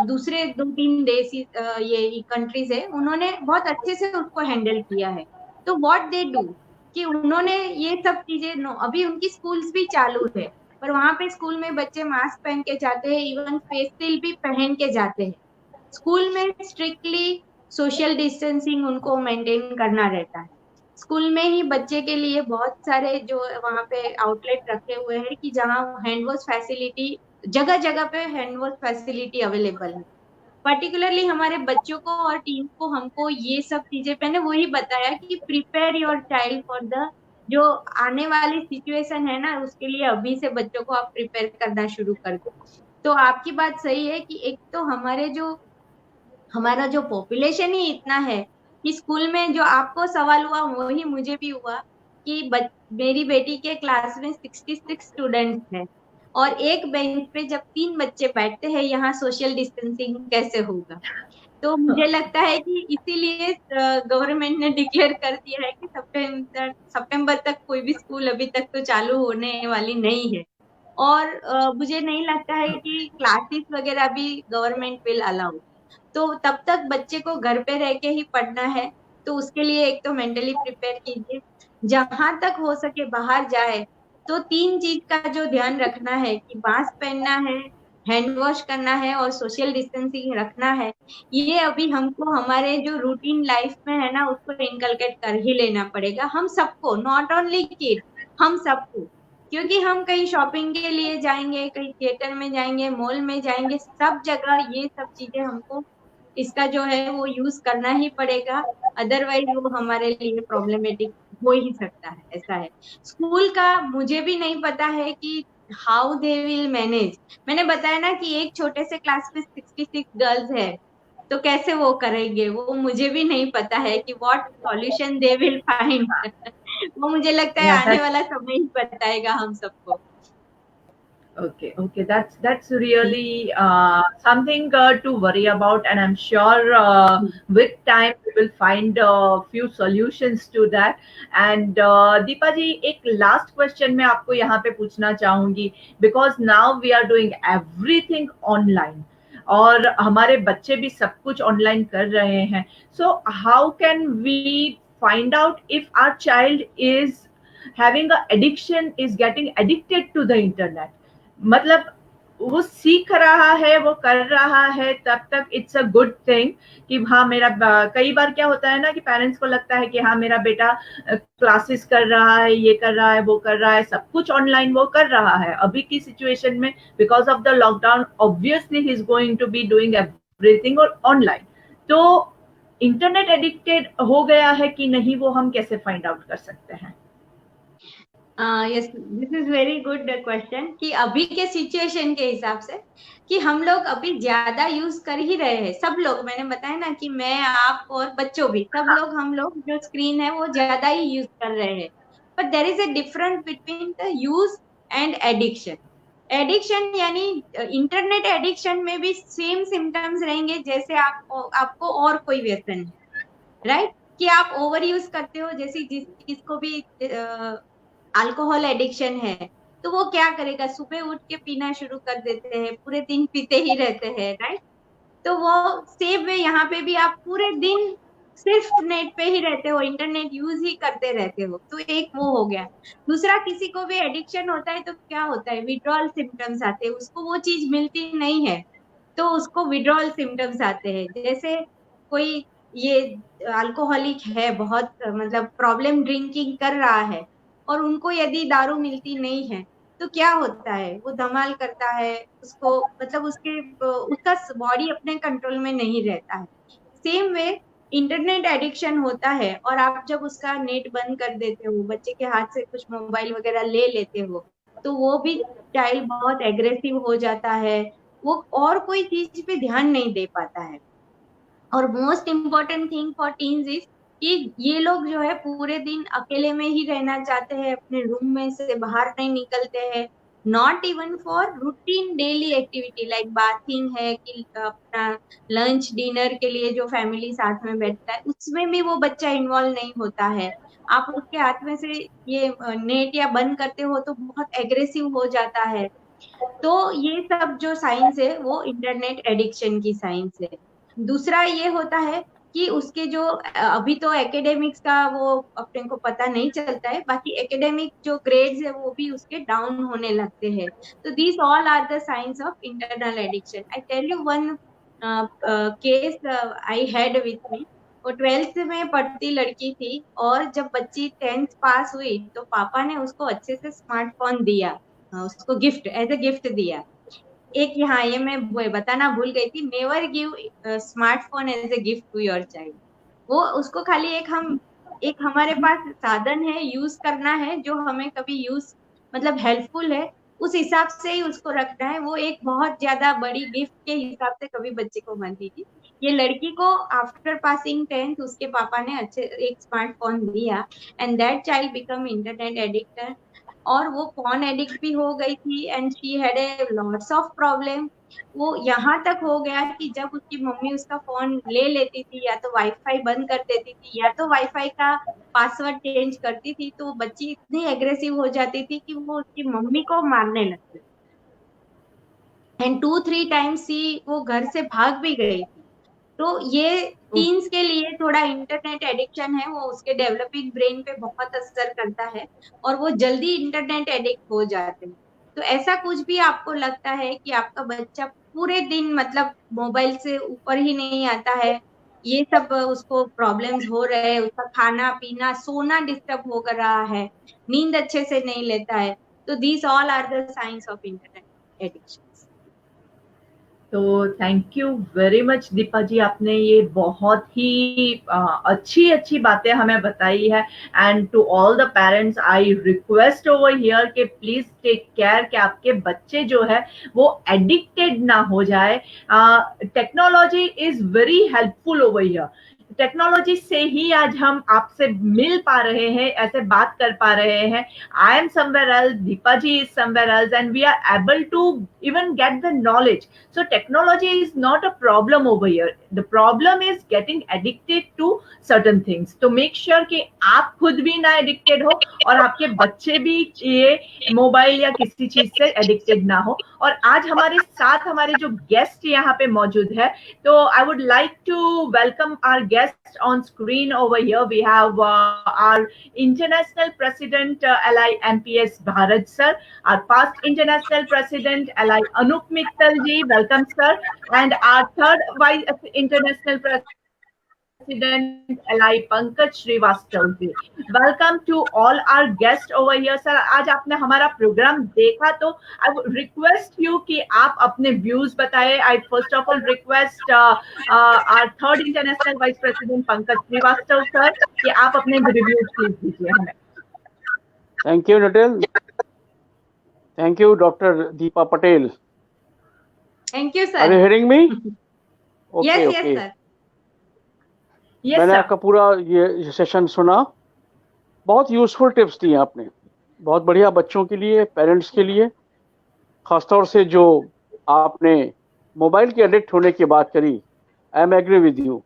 दूसरे 2-3 देश ये कंट्रीज है, उन्होंने बहुत अच्छे से उसको हैंडल किया है। तो व्हाट दे डू कि उन्होंने ये सब चीजें अभी उनकी स्कूल्स भी चालू है, पर वहां पे स्कूल में बच्चे मास्क पहन के जाते हैं, इवन फेस शील्ड भी पहन के जाते हैं। स्कूल में स्ट्रिक्टली सोशल डिस्टेंसिंग उनको मेंटेन करना रहता है। स्कूल में ही बच्चे के लिए बहुत सारे जो वहाँ पे आउटलेट रखे हुए हैं कि जहाँ हैंड वॉश फैसिलिटी, जगह जगह पे हैंड वॉश फैसिलिटी अवेलेबल है। पर्टिकुलरली हमारे बच्चों को और टीम को हमको ये सब चीजें, मैंने वही बताया कि prepare your child for the जो आने वाली सिचुएशन है ना, उसके लिए अभी से बच्चों को आप प्रिपेयर करना शुरू कर दो। तो आपकी बात सही है कि एक तो हमारा जो पॉपुलेशन ही इतना है कि स्कूल में जो आपको सवाल हुआ वही मुझे भी हुआ कि मेरी बेटी के क्लास में 66 स्टूडेंट्स हैं और एक बेंच पे जब 3 बच्चे बैठते हैं, यहाँ सोशल डिस्टेंसिंग कैसे होगा। तो मुझे लगता है कि इसीलिए गवर्नमेंट ने डिक्लेयर कर दिया है कि सितंबर तक कोई भी स्कूल अभी तक तो चालू होने वाली नहीं है, और मुझे नहीं लगता है कि क्लासेस वगैरह भी गवर्नमेंट विल अलाउ। तो तब तक बच्चे को घर पे रह के ही पढ़ना है, तो उसके लिए एक तो मेंटली प्रिपेयर कीजिए। जहां तक हो सके बाहर जाए तो 3 चीज का जो ध्यान रखना है कि मास्क पहनना है, हैंड वॉश करना है और सोशल डिस्टेंसिंग रखना है। ये अभी हमको हमारे जो रूटीन लाइफ में है ना, उसको इनकलकेट कर ही लेना पड़ेगा, हम सबको, नॉट ओनली किड, हम सबको। क्योंकि हम कहीं शॉपिंग के लिए जाएंगे, कहीं थिएटर में जाएंगे, मॉल में जाएंगे, सब जगह ये सब चीजें हमको इसका जो है वो यूज करना ही पड़ेगा, अदरवाइज वो हमारे लिए प्रॉब्लमेटिक हो ही सकता है। ऐसा है। स्कूल का मुझे भी नहीं पता है कि हाउ दे विल मैनेज। मैंने बताया ना कि एक छोटे से क्लास में 66 गर्ल्स है, तो कैसे वो करेंगे, वो मुझे भी नहीं पता है कि what solution they will find. वो मुझे लगता है आने वाला समय ही बताएगा हम सबको। Okay, that's really something to worry about, and I'm sure with time we will find a few solutions to that. And Deepa जी, एक लास्ट क्वेश्चन मैं आपको यहाँ पे पूछना चाहूंगी, because now we are doing everything online, और हमारे बच्चे भी सब कुछ ऑनलाइन कर रहे हैं. So how can we find out if our child is having a addiction, is getting addicted to the internet? मतलब वो सीख रहा है, वो कर रहा है, तब तक इट्स अ गुड थिंग कि हाँ मेरा, कई बार क्या होता है ना कि पेरेंट्स को लगता है कि हाँ मेरा बेटा क्लासेस कर रहा है, ये कर रहा है, वो कर रहा है, सब कुछ ऑनलाइन वो कर रहा है अभी की सिचुएशन में, because of the lockdown obviously he is going to be doing everything online. तो इंटरनेट एडिक्टेड हो गया है कि नहीं, वो हम कैसे फाइंड आउट कर सकते हैं? Yes, this is very good question कि अभी के सिचुएशन के हिसाब से कि हम लोग अभी ज्यादा यूज कर ही रहे हैं, सब लोग. मैंने बताया ना कि मैं, आप और बच्चों भी, सब लोग, हम लोग जो स्क्रीन है वो ज्यादा ही यूज कर रहे हैं. But there is a difference between the use and addiction. Addiction यानी इंटरनेट एडिक्शन में भी सेम सिम्टम्स रहेंगे जैसे आपको और कोई व्यसन है, राइट? कि आप ओवर यूज करते हो, जैसे जिसको भी अल्कोहल एडिक्शन है, तो वो क्या करेगा, सुबह उठ के पीना शुरू कर देते हैं, पूरे दिन पीते ही रहते हैं, राइट? तो वो सेम वे यहाँ पे भी आप पूरे दिन सिर्फ नेट पे ही रहते हो, इंटरनेट यूज ही करते रहते हो, तो एक वो हो गया. दूसरा, किसी को भी एडिक्शन होता है तो क्या होता है, विड्रॉल सिम्टम्स आते हैं, उसको वो चीज मिलती नहीं है तो उसको विड्रॉल सिम्टम्स आते हैं. जैसे कोई ये अल्कोहलिक है, बहुत मतलब प्रॉब्लम ड्रिंकिंग कर रहा है, और उनको यदि दारू मिलती नहीं है तो क्या होता है, वो धमाल करता है, उसको मतलब उसका बॉडी अपने कंट्रोल में नहीं रहता है. सेम वे इंटरनेट एडिक्शन होता है, और आप जब उसका नेट बंद कर देते हो, बच्चे के हाथ से कुछ मोबाइल वगैरह ले लेते हो, तो वो भी चाइल्ड बहुत एग्रेसिव हो जाता है, वो और कोई चीज पे ध्यान नहीं दे पाता है. और most important thing for teens is कि ये लोग जो है पूरे दिन अकेले में ही रहना चाहते हैं, अपने रूम में से बाहर नहीं निकलते हैं, not even for routine daily activity like bathing है, कि अपना लंच डिनर के लिए जो फैमिली साथ में बैठता है उसमें भी वो बच्चा इन्वॉल्व नहीं होता है. आप उसके हाथ में से ये नेट या बंद करते हो तो बहुत एग्रेसिव हो जाता है. तो ये सब जो साइंस है वो इंटरनेट एडिक्शन की साइंस है. दूसरा ये होता है कि उसके जो अभी तो एकेडमिक्स का वो अपने को पता नहीं चलता है, बाकी एकेडमिक जो ग्रेड्स है वो भी उसके डाउन होने लगते हैं. तो these all are the science of internal addiction. I tell you one case I had with me. वो 12th में पढ़ती लड़की थी, और जब बच्ची 10th पास हुई तो पापा ने उसको अच्छे से स्मार्टफोन दिया, उसको गिफ्ट, एज ए गिफ्ट दिया. एक यहाँ ये मैं बताना भूल गई थी, never give smartphone as a gift to your child. वो उसको खाली एक हमारे पास साधन है, यूज करना है, जो हमें कभी यूज मतलब हेल्पफुल है, उस हिसाब से ही उसको रखना है. वो एक बहुत ज्यादा बड़ी गिफ्ट के हिसाब से कभी बच्चे को मत दीजिए. ये लड़की को आफ्टर पासिंग 10th उसके पापा ने अच्छे एक स्मार्टफोन दिया, and that child become internet addicted, और वो फोन एडिक्ट भी हो गई थी, and she had a lots of problem. वो यहाँ तक हो गया कि जब उसकी मम्मी उसका फोन ले लेती थी, या तो वाईफाई बंद कर देती थी, या तो वाईफाई का पासवर्ड चेंज करती थी, तो बच्ची इतनी एग्रेसिव हो जाती थी कि वो उसकी मम्मी को मारने लगती. एंड 2-3 टाइम्स ही वो घर से भाग भी गई. तो ये टीन्स के लिए थोड़ा इंटरनेट एडिक्शन है, वो उसके डेवलपिंग ब्रेन पे बहुत असर करता है, और वो जल्दी इंटरनेट एडिक्ट हो जाते हैं. तो ऐसा कुछ भी आपको लगता है कि आपका बच्चा पूरे दिन मतलब मोबाइल से ऊपर ही नहीं आता है, ये सब उसको प्रॉब्लम्स हो रहे हैं, उसका खाना पीना सोना डिस्टर्ब हो कर रहा है, नींद अच्छे से नहीं लेता है, तो these all are the science of internet addiction. तो thank you very much Deepa ji, आपने ये बहुत ही अच्छी अच्छी बातें हमें बताई है. And to all the parents I request over here कि प्लीज टेक केयर कि आपके बच्चे जो है वो एडिक्टेड ना हो जाए. Technology is very helpful over here. Technology से ही आज हम आपसे मिल पा रहे हैं, ऐसे बात कर पा रहे हैं. I am somewhere else, Deepa ji is somewhere else, and we are able to even get the knowledge. So technology is not a problem over here. The problem is getting addicted to certain things. तो make sure कि आप खुद भी ना addicted हो और आपके बच्चे भी ये मोबाइल या किसी चीज से addicted ना हो. और आज हमारे साथ हमारे जो गेस्ट यहाँ पे मौजूद है, तो I would like to welcome our guest on screen over here. We have our international president LIMPS Bharat sir, our past international president like Anup Mittal ji, welcome sir, and our third vice international president LI Pankaj Srivastava ji. Welcome to all our guests over here sir. आज आपने हमारा programme देखा तो I would request you कि आप अपने views बताएं. I first of all request our third international vice president Pankaj Srivastava sir कि आप अपने रिव्यूज प्लीज दीजिए हमें. Thank you, Natal. Thank you, Dr. Deepa Patel. Thank you Are you sir. hearing me? Yes yes sir. Yes मैंने sir. आपका पूरा ये session सुना. बहुत यूजफुल टिप्स दिए आपने, बहुत बढ़िया. बच्चों के लिए, पेरेंट्स के लिए, खासतौर से जो आपने मोबाइल के एडिक्ट होने की बात करी. I am agree with you.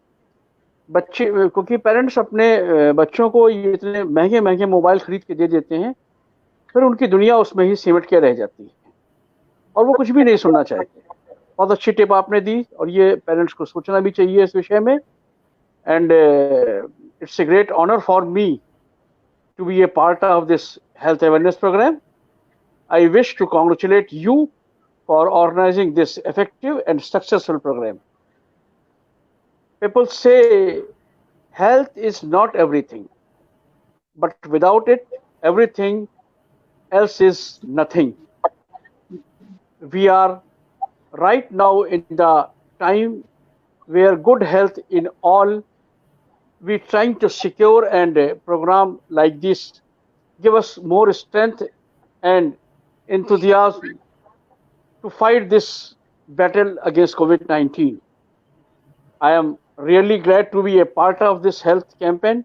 बच्चे, क्योंकि पेरेंट्स अपने बच्चों को ये इतने महंगे महंगे मोबाइल खरीद के दे देते हैं, फिर उनकी दुनिया उसमें ही सिमट के रह जाती है और वो कुछ भी नहीं सुनना चाहते. बहुत अच्छी टिप आपने दी और ये पेरेंट्स को सोचना भी चाहिए इस विषय में. And it's a great honour for me to be a part of this health awareness programme. I wish to congratulate you for organising this effective and successful program. People say health is not everything, but without it, everything else is nothing. We are right now in the time where good health in all, we trying to secure, and a program like this give us more strength and enthusiasm to fight this battle against COVID-19. I am really glad to be a part of this health campaign.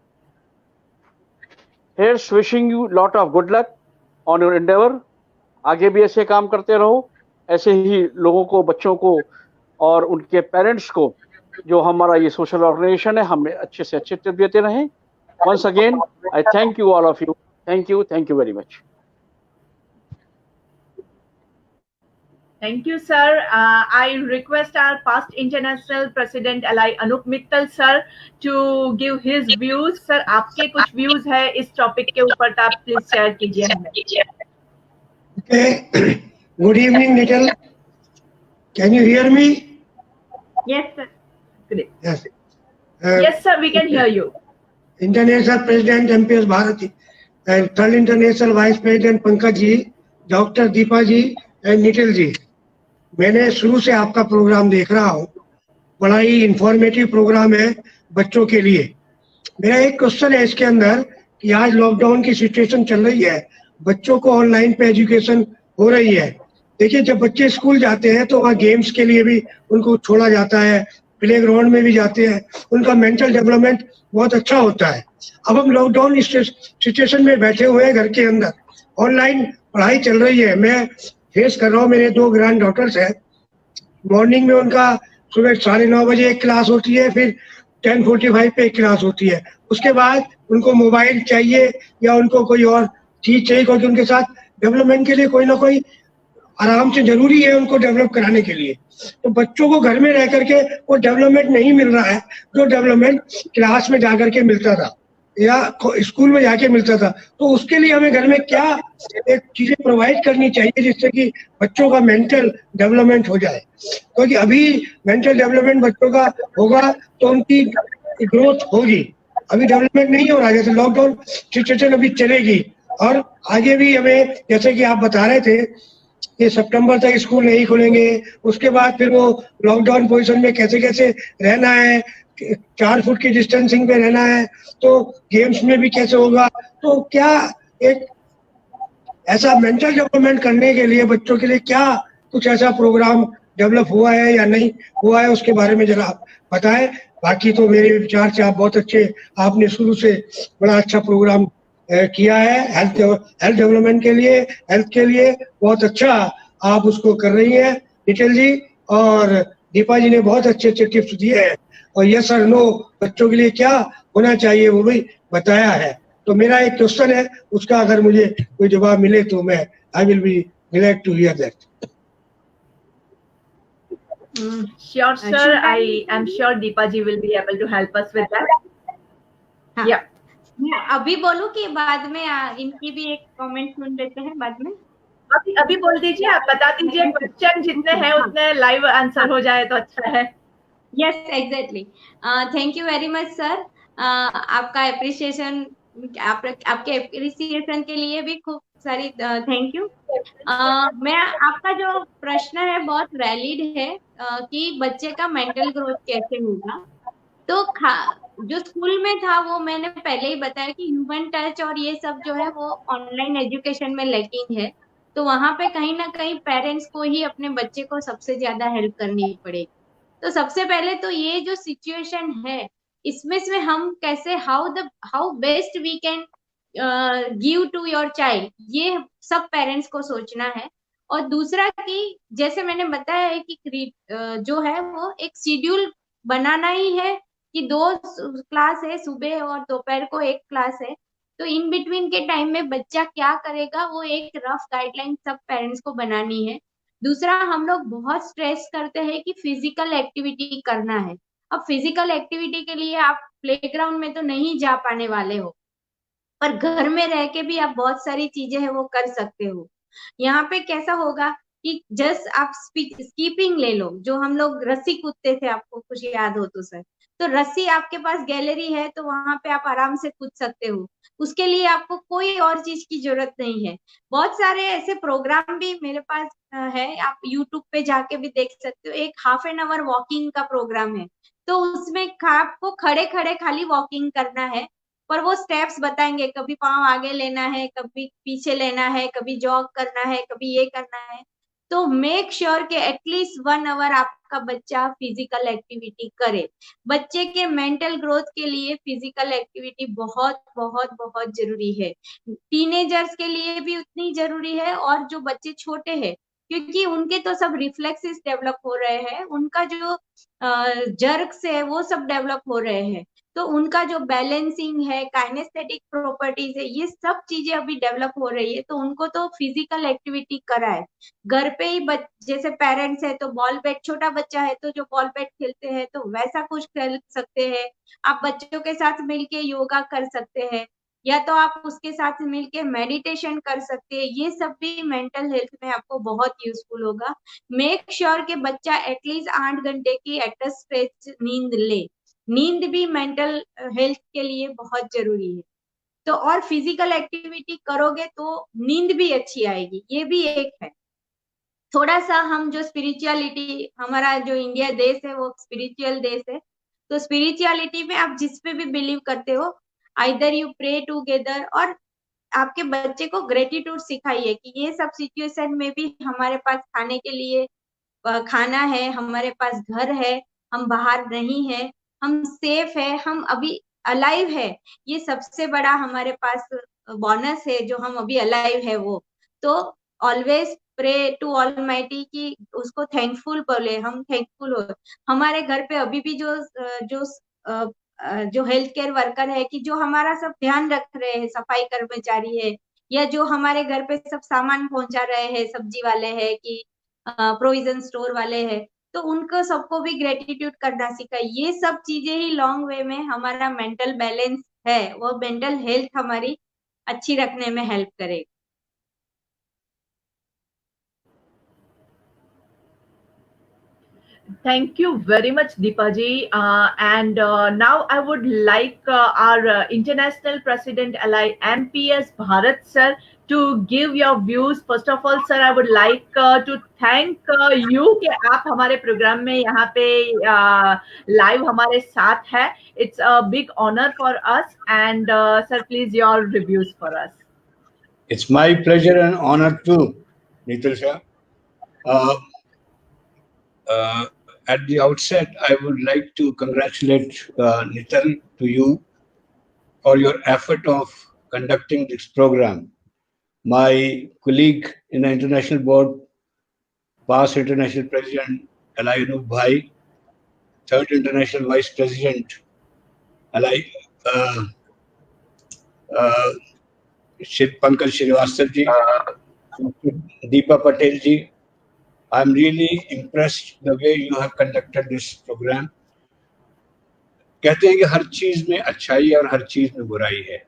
Here's wishing you lot of good luck on your endeavor. आगे भी ऐसे काम करते रहो, ऐसे ही लोगों को, बच्चों को और उनके पेरेंट्स को, जो हमारा ये सोशल ऑर्गेनाइजेशन है, हमें अच्छे से अच्छे टिप देते रहें. Once again, I thank you all of you. Thank you very much. Thank you, sir. I request our past international president LI Anup Mittal sir to give his views. Sir, आपके कुछ views है इस topic के ऊपर, तो आप please share कीजिए हमें. Okay. Good evening, Nikhil. Can you hear me? Yes sir. Great. Yes. Yes, sir, we can hear you. International President MPS Bharat and third International Vice President Pankaj ji, Dr. Deepa ji and Nikhil ji. मैंने शुरू से आपका programme देख रहा हूँ. बड़ा ही informative programme है बच्चों के लिए. मेरा एक क्वेश्चन है इसके अंदर कि आज लॉकडाउन की सिचुएशन चल रही है, बच्चों को ऑनलाइन पे एजुकेशन हो रही है. देखिए, जब बच्चे स्कूल जाते हैं तो वहाँ गेम्स के लिए भी उनको छोड़ा जाता है, प्ले ग्राउंड में भी जाते हैं, उनका मेंटल डेवलपमेंट बहुत अच्छा होता है. अब हम लॉकडाउन सिचुएशन में बैठे हुए हैं घर के अंदर, ऑनलाइन पढ़ाई चल रही है. मैं फेस कर रहा हूँ, मेरे 2 ग्रैंड डॉटर्स हैं. मॉर्निंग में उनका सुबह 9:30 बजे एक क्लास होती है, फिर 10:45 पे एक क्लास होती है. उसके बाद उनको मोबाइल चाहिए या उनको कोई और चीज चाहिए, क्योंकि उनके साथ डेवलपमेंट के लिए कोई ना कोई आराम से जरूरी है उनको डेवलप कराने के लिए. तो बच्चों को घर में रह करके वो डेवलपमेंट नहीं मिल रहा है जो डेवलपमेंट क्लास में जाकर के मिलता था या स्कूल में जाके मिलता था. तो उसके लिए हमें घर में क्या एक चीजें प्रोवाइड करनी चाहिए जिससे कि बच्चों का मेंटल डेवलपमेंट हो जाए. क्योंकि अभी मेंटल डेवलपमेंट बच्चों का होगा तो उनकी ग्रोथ होगी. अभी डेवलपमेंट नहीं हो रहा, जैसे लॉकडाउन सिचुएशन अभी चलेगी और आगे भी हमें, जैसे कि आप बता रहे थे कि सितंबर तक स्कूल नहीं खुलेंगे, उसके बाद फिर वो लॉकडाउन पोजीशन में कैसे कैसे रहना है, 4 फुट की डिस्टेंसिंग पे रहना है, तो गेम्स में भी कैसे होगा. तो क्या एक ऐसा मेंटल डेवलपमेंट करने के लिए बच्चों के लिए क्या कुछ ऐसा प्रोग्राम डेवलप हुआ है या नहीं हुआ है, उसके बारे में जरा आप बताएं। बाकी तो मेरे विचार से आप बहुत अच्छे, आपने शुरू से बड़ा अच्छा प्रोग्राम किया है हेल्थ डेवलपमेंट के लिए, हेल्थ के लिए बहुत अच्छा आप उसको कर रही हैं निखिल जी। और दीपा जी ने बहुत अच्छे अच्छे टिप्स दिए हैं, और यस और नो बच्चों के लिए क्या होना चाहिए वो भी बताया है। तो मेरा एक क्वेश्चन है, उसका अगर मुझे कोई जवाब मिले तो मैं I will be glad to hear that. Sure, sir. I am sure Deepa ji will be able to help us with that. हाँ, Yeah. मैं अभी बोलूं कि बाद में इनकी भी एक कमेंट सुन लेते हैं बाद में। अभी बोल दीजिए, आप बता दीजिए, क्वेश्चन जितने हैं उतने लाइव आंसर हो जाए तो अच्छा है। Yes exactly, thank you very much sir. आपका एप्रिसिएशन, आपके एप्रिसिएशन के लिए भी खूब सारी थैंक यू। मैं आपका जो प्रश्न है बहुत वैलिड है कि बच्चे का मेंटल ग्रोथ कैसे होगा। तो जो स्कूल में था वो मैंने पहले ही बताया कि ह्यूमन टच और ये सब जो है वो ऑनलाइन एजुकेशन में लैकिंग है। तो वहां पे कहीं ना कहीं पेरेंट्स को ही अपने बच्चे को सबसे ज्यादा हेल्प करनी पड़ेगी। तो सबसे पहले तो ये जो सिचुएशन है इसमें से हम कैसे how best we can give to your child, ये सब पेरेंट्स को सोचना है। और दूसरा कि जैसे मैंने बताया है कि जो है वो एक शेड्यूल बनाना ही है कि 2 क्लास है, सुबह और दोपहर को 1 क्लास है। तो इन बिटवीन के टाइम में बच्चा क्या करेगा वो एक रफ गाइडलाइन सब पेरेंट्स को बनानी है। दूसरा, हम लोग बहुत स्ट्रेस करते हैं कि फिजिकल एक्टिविटी करना है। अब फिजिकल एक्टिविटी के लिए आप प्लेग्राउंड में तो नहीं जा पाने वाले हो, पर घर में रह के भी आप बहुत सारी चीजें हैं वो कर सकते हो। यहाँ पे कैसा होगा कि जस्ट आप स्कीपिंग ले लो, जो हम लोग रस्सी कूदते थे, आपको कुछ याद हो तो सर। तो रस्सी आपके पास गैलरी है तो वहां पे आप आराम से कूद सकते हो, उसके लिए आपको कोई और चीज की जरूरत नहीं है। बहुत सारे ऐसे प्रोग्राम भी मेरे पास है, आप यूट्यूब पे जाके भी देख सकते हो। एक ½ एन आवर वॉकिंग का प्रोग्राम है, तो उसमें आपको खड़े खड़े खाली वॉकिंग करना है, पर वो स्टेप्स बताएंगे, कभी पाँव आगे लेना है, कभी पीछे लेना है, कभी जॉग करना है, कभी ये करना है। तो मेक श्योर कि एटलीस्ट 1 आवर आपका बच्चा फिजिकल एक्टिविटी करे। बच्चे के मेंटल ग्रोथ के लिए फिजिकल एक्टिविटी बहुत बहुत बहुत जरूरी है। टीनेजर्स के लिए भी उतनी जरूरी है, और जो बच्चे छोटे हैं क्योंकि उनके तो सब रिफ्लेक्सेस डेवलप हो रहे हैं, उनका जो जर्क्स है वो सब डेवलप हो रहे हैं। तो उनका जो बैलेंसिंग है, काइनेस्थेटिक प्रॉपर्टीज है, ये सब चीजें अभी डेवलप हो रही है। तो उनको तो फिजिकल एक्टिविटी कराए घर पे ही। जैसे पेरेंट्स है तो बॉल बैट, छोटा बच्चा है तो जो बॉल बैट खेलते हैं तो वैसा कुछ खेल सकते हैं। आप बच्चों के साथ मिलके योगा कर सकते हैं, या तो आप उसके साथ मिलके मेडिटेशन कर सकते हैं। ये सब भी मेंटल हेल्थ में आपको बहुत यूजफुल होगा। मेक श्योर कि बच्चा एटलीस्ट 8 घंटे की एट अ स्ट्रेच नींद ले। नींद भी मेंटल हेल्थ के लिए बहुत जरूरी है। तो और फिजिकल एक्टिविटी करोगे तो नींद भी अच्छी आएगी, ये भी एक है। थोड़ा सा हम जो स्पिरिचुअलिटी, हमारा जो इंडिया देश है वो स्पिरिचुअल देश है, तो स्पिरिचुअलिटी में आप जिस पे भी बिलीव करते हो, आइदर यू प्रे टुगेदर, और आपके बच्चे को ग्रेटिट्यूड सिखाइए कि ये सब सिचुएशन में भी हमारे पास खाने के लिए खाना है, हमारे पास घर है, हम बाहर नहीं है, हम सेफ है, हम अभी अलाइव है। ये सबसे बड़ा हमारे पास बोनस है जो हम अभी अलाइव है वो। तो ऑलवेज प्रे टू ऑलमाइटी कि उसको थैंकफुल बोले, हम थैंकफुल हो। हमारे घर पे अभी भी जो हेल्थ केयर वर्कर है कि जो हमारा सब ध्यान रख रहे हैं, सफाई कर्मचारी है, या जो हमारे घर पे सब सामान पहुंचा रहे हैं, सब्जी वाले हैं कि प्रोविजन स्टोर वाले हैं, तो उनको सबको भी ग्रेटिट्यूड करना सीखा। ये सब चीजें ही लॉन्ग वे में हमारा मेंटल बैलेंस है, वो मेंटल हेल्थ हमारी अच्छी रखने में हेल्प करेगी। Thank you very much, Deepa ji. And now I would like our International President Ally MPS Bharat sir to give your views. First of all, sir, I would like to thank you कि आप हमारे programme में यहाँ पे live हमारे साथ है. It's a big honor for us. And sir, please your reviews for us. It's my pleasure and honor too, Nitil sir. At the outset, I would like to congratulate Nital to you for your effort of conducting this program. My colleague in the International Board, past International President Alai Anup Bhai, third International Vice President Alai Pankaj Srivastava ji, Deepa Patel ji. I'm really impressed the way you have conducted this program. कहते हैं कि हर चीज में अच्छाई है और हर चीज में बुराई है,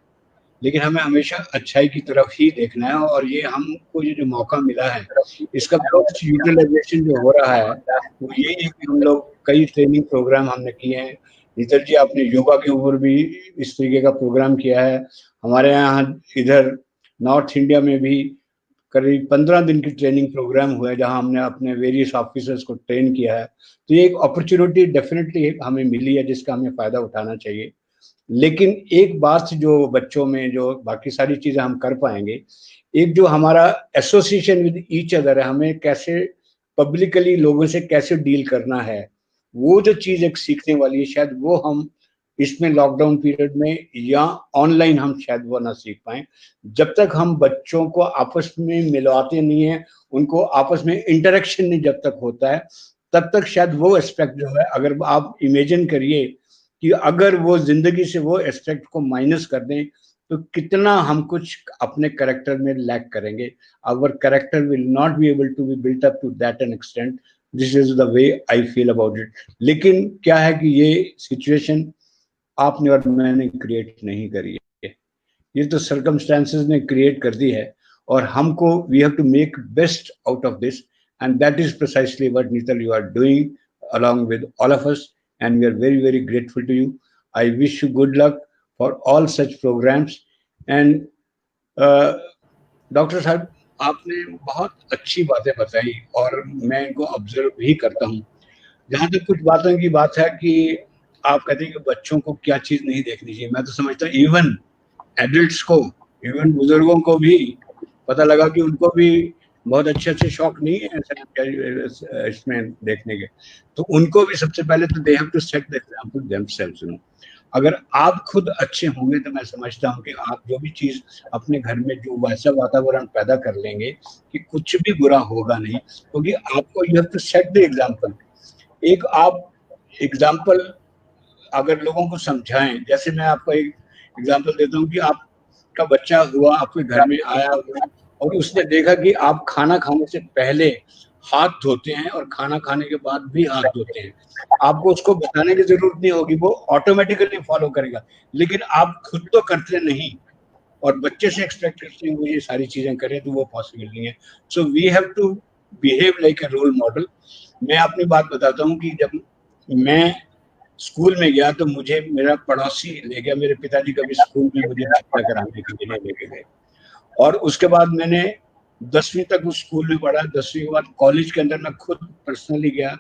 लेकिन हमें हमेशा अच्छाई की तरफ ही देखना है। और ये हमको ये जो मौका मिला है, इसका बेस्ट यूटिलाइजेशन जो हो रहा है वो यही है कि हम लोग कई ट्रेनिंग प्रोग्राम हमने किए हैं। नितर जी, आपने योगा के ऊपर भी इस तरीके का प्रोग्राम किया है। हमारे यहाँ इधर नॉर्थ इंडिया में भी करीब 15 दिन की ट्रेनिंग प्रोग्राम हुआ है, जहां हमने अपने वेरियस ऑफिसर्स को ट्रेन किया है। तो ये एक अपॉर्चुनिटी डेफिनेटली हमें मिली है, जिसका हमें फायदा उठाना चाहिए। लेकिन एक बात जो बच्चों में, जो बाकी सारी चीजें हम कर पाएंगे, एक जो हमारा एसोसिएशन विद ईच अदर है, हमें कैसे पब्लिकली लोगों से कैसे डील करना है, वो जो चीज एक सीखने वाली है, शायद वो हम इसमें लॉकडाउन पीरियड में या ऑनलाइन हम शायद वो ना सीख पाए। जब तक हम बच्चों को आपस में मिलवाते नहीं है, उनको आपस में इंटरेक्शन नहीं जब तक होता है, तब तक शायद वो एस्पेक्ट जो है, अगर आप इमेजिन करिए कि अगर वो जिंदगी से वो एस्पेक्ट को माइनस कर दें तो कितना हम कुछ अपने कैरेक्टर में लैक करेंगे। Our character will not be able to be built up to that an extent. This is the way I feel about it. लेकिन क्या है कि ये सिचुएशन आपने और मैंने क्रिएट नहीं करी है, ये तो सर्कमस्टेंसेस ने क्रिएट कर दी है, और हमको we have to make best out of this, and that is precisely what Nital you are doing along with all of us, and we are very, very grateful to you. I wish you good luck for all such programs. And doctor साहब, आपने बहुत अच्छी बातें बताई और मैं इनको observe भी करता हूँ। जहाँ तक कुछ बातों की बात है कि आप कहते हैं कि बच्चों को क्या चीज नहीं देखनी चाहिए, मैं तो समझता हूँ इवन एडल्ट्स को, इवन बुजुर्गों को भी पता लगा कि उनको भी बहुत अच्छे शौक नहीं है इसमें देखने के, तो उनको भी सबसे पहले तो they have to set the example themselves. अगर आप खुद अच्छे होंगे तो मैं समझता हूँ कि आप जो भी चीज अपने घर में जो वैसा वातावरण पैदा कर लेंगे कि कुछ भी बुरा होगा नहीं, क्योंकि आपको you have to set the example. एक आप एग्जांपल अगर लोगों को समझाएं, जैसे मैं आपको एक एग्जांपल देता हूँ कि आपका बच्चा हुआ, आपके घर में आया और उसने देखा कि आप खाना खाने से पहले हाथ धोते हैं और खाना खाने के बाद भी हाथ धोते हैं। आपको उसको बताने की जरूरत नहीं होगी, वो ऑटोमेटिकली फॉलो करेगा। लेकिन आप खुद तो करते नहीं और बच्चे से एक्सपेक्ट करते हैं वो ये सारी चीजें करें, तो वो पॉसिबल नहीं है। So we have to behave like a role model. मैं अपनी बात बताता हूँ कि जब मैं स्कूल में गया तो मुझे मेरा पड़ोसी ले गया, मेरे पिताजी कभी स्कूल में मुझे दाखिला कराने के लिए लेके गए, और उसके बाद मैंने 10वीं तक उस स्कूल में पढ़ा। 10वीं के बाद कॉलेज के अंदर मैं खुद पर्सनली गया,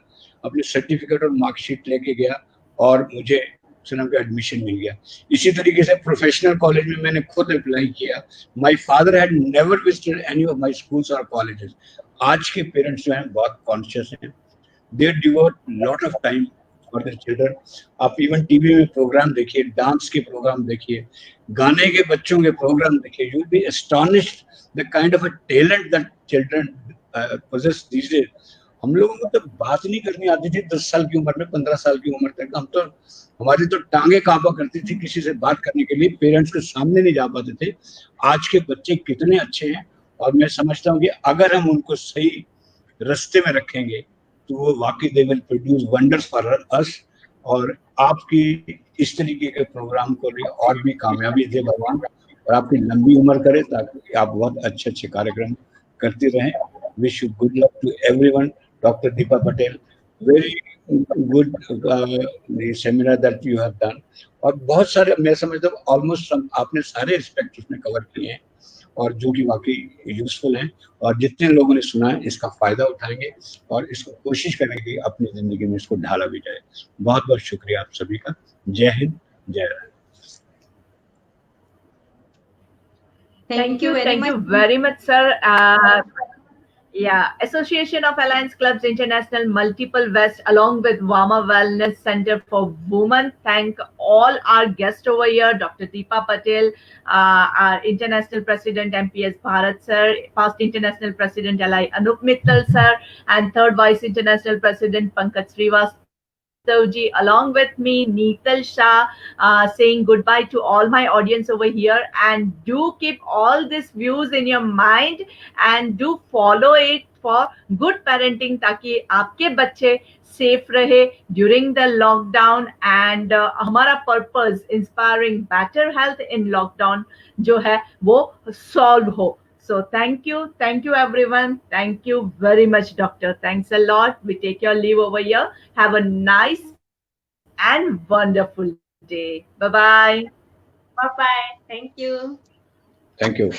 अपने सर्टिफिकेट और मार्कशीट लेके गया और मुझे सुना का एडमिशन मिल गया। इसी तरीके से प्रोफेशनल कॉलेज में मैंने खुद अप्लाई किया। My father had never visited any of my schools और कॉलेजेस। आज के पेरेंट्स जो हैं बहुत कॉन्शियस हैं, they devote lot of time for their children. आप इवन टीवी में प्रोग्राम देखिए, डांस के प्रोग्राम देखिए, गाने के बच्चों के प्रोग्राम देखिए, you will be astonished the kind of a talent that children possess these days. हम लोगों को तो बात नहीं करनी आती थी 10 साल की उम्र में, 15 साल की उम्र तक। हम तो, हमारी तो टांगे कांपा करती थी किसी से बात करने के लिए, पेरेंट्स के सामने नहीं जा पाते थे। आज के बच्चे कितने अच्छे हैं, और मैं समझता हूँ कि अगर हम उनको सही रास्ते में रखेंगे तो वो वाकई they will produce wonders for us. और आपकी इस तरीके के प्रोग्राम को लिए और भी कामयाबी दे भगवान, और आपकी लंबी उम्र करे ताकि आप बहुत अच्छे अच्छे कार्यक्रम करते रहें। Wish you good luck to everyone. Doctor Deepa Patel, very good seminar that you have done. और बहुत सारे, मैं समझता हूँ ऑलमोस्ट आपने सारे एस्पेक्ट उसमें कवर किए हैं और जो कि वाकई यूजफुल हैं, और जितने लोगों ने सुना है इसका फायदा उठाएंगे और इसको कोशिश करेंगे कि अपनी जिंदगी में इसको ढाला भी जाए। बहुत बहुत शुक्रिया आप सभी का। जय हिंद, जय Ram. Thank you very much, sir. Yeah, Association of Alliance Clubs International Multiple West, along with Vama Wellness Center for Women, thank all our guests over here, Dr. Deepa Patel, our International President MPS Bharat sir, past International President LI Anup Mittal sir, and third Vice International President Pankaj Srivastava ji, along with me, Neetal Shah, saying goodbye to all my audience over here. And do keep all these views in your mind and do follow it for good parenting, ताकि आपके बच्चे safe रहे during the lockdown. And हमारा purpose inspiring better health in lockdown जो है वो solve हो. So thank you everyone. Thank you very much, doctor. Thanks a lot. We take your leave over here. Have a nice and wonderful day. Bye bye. Bye bye. Thank you. Thank you.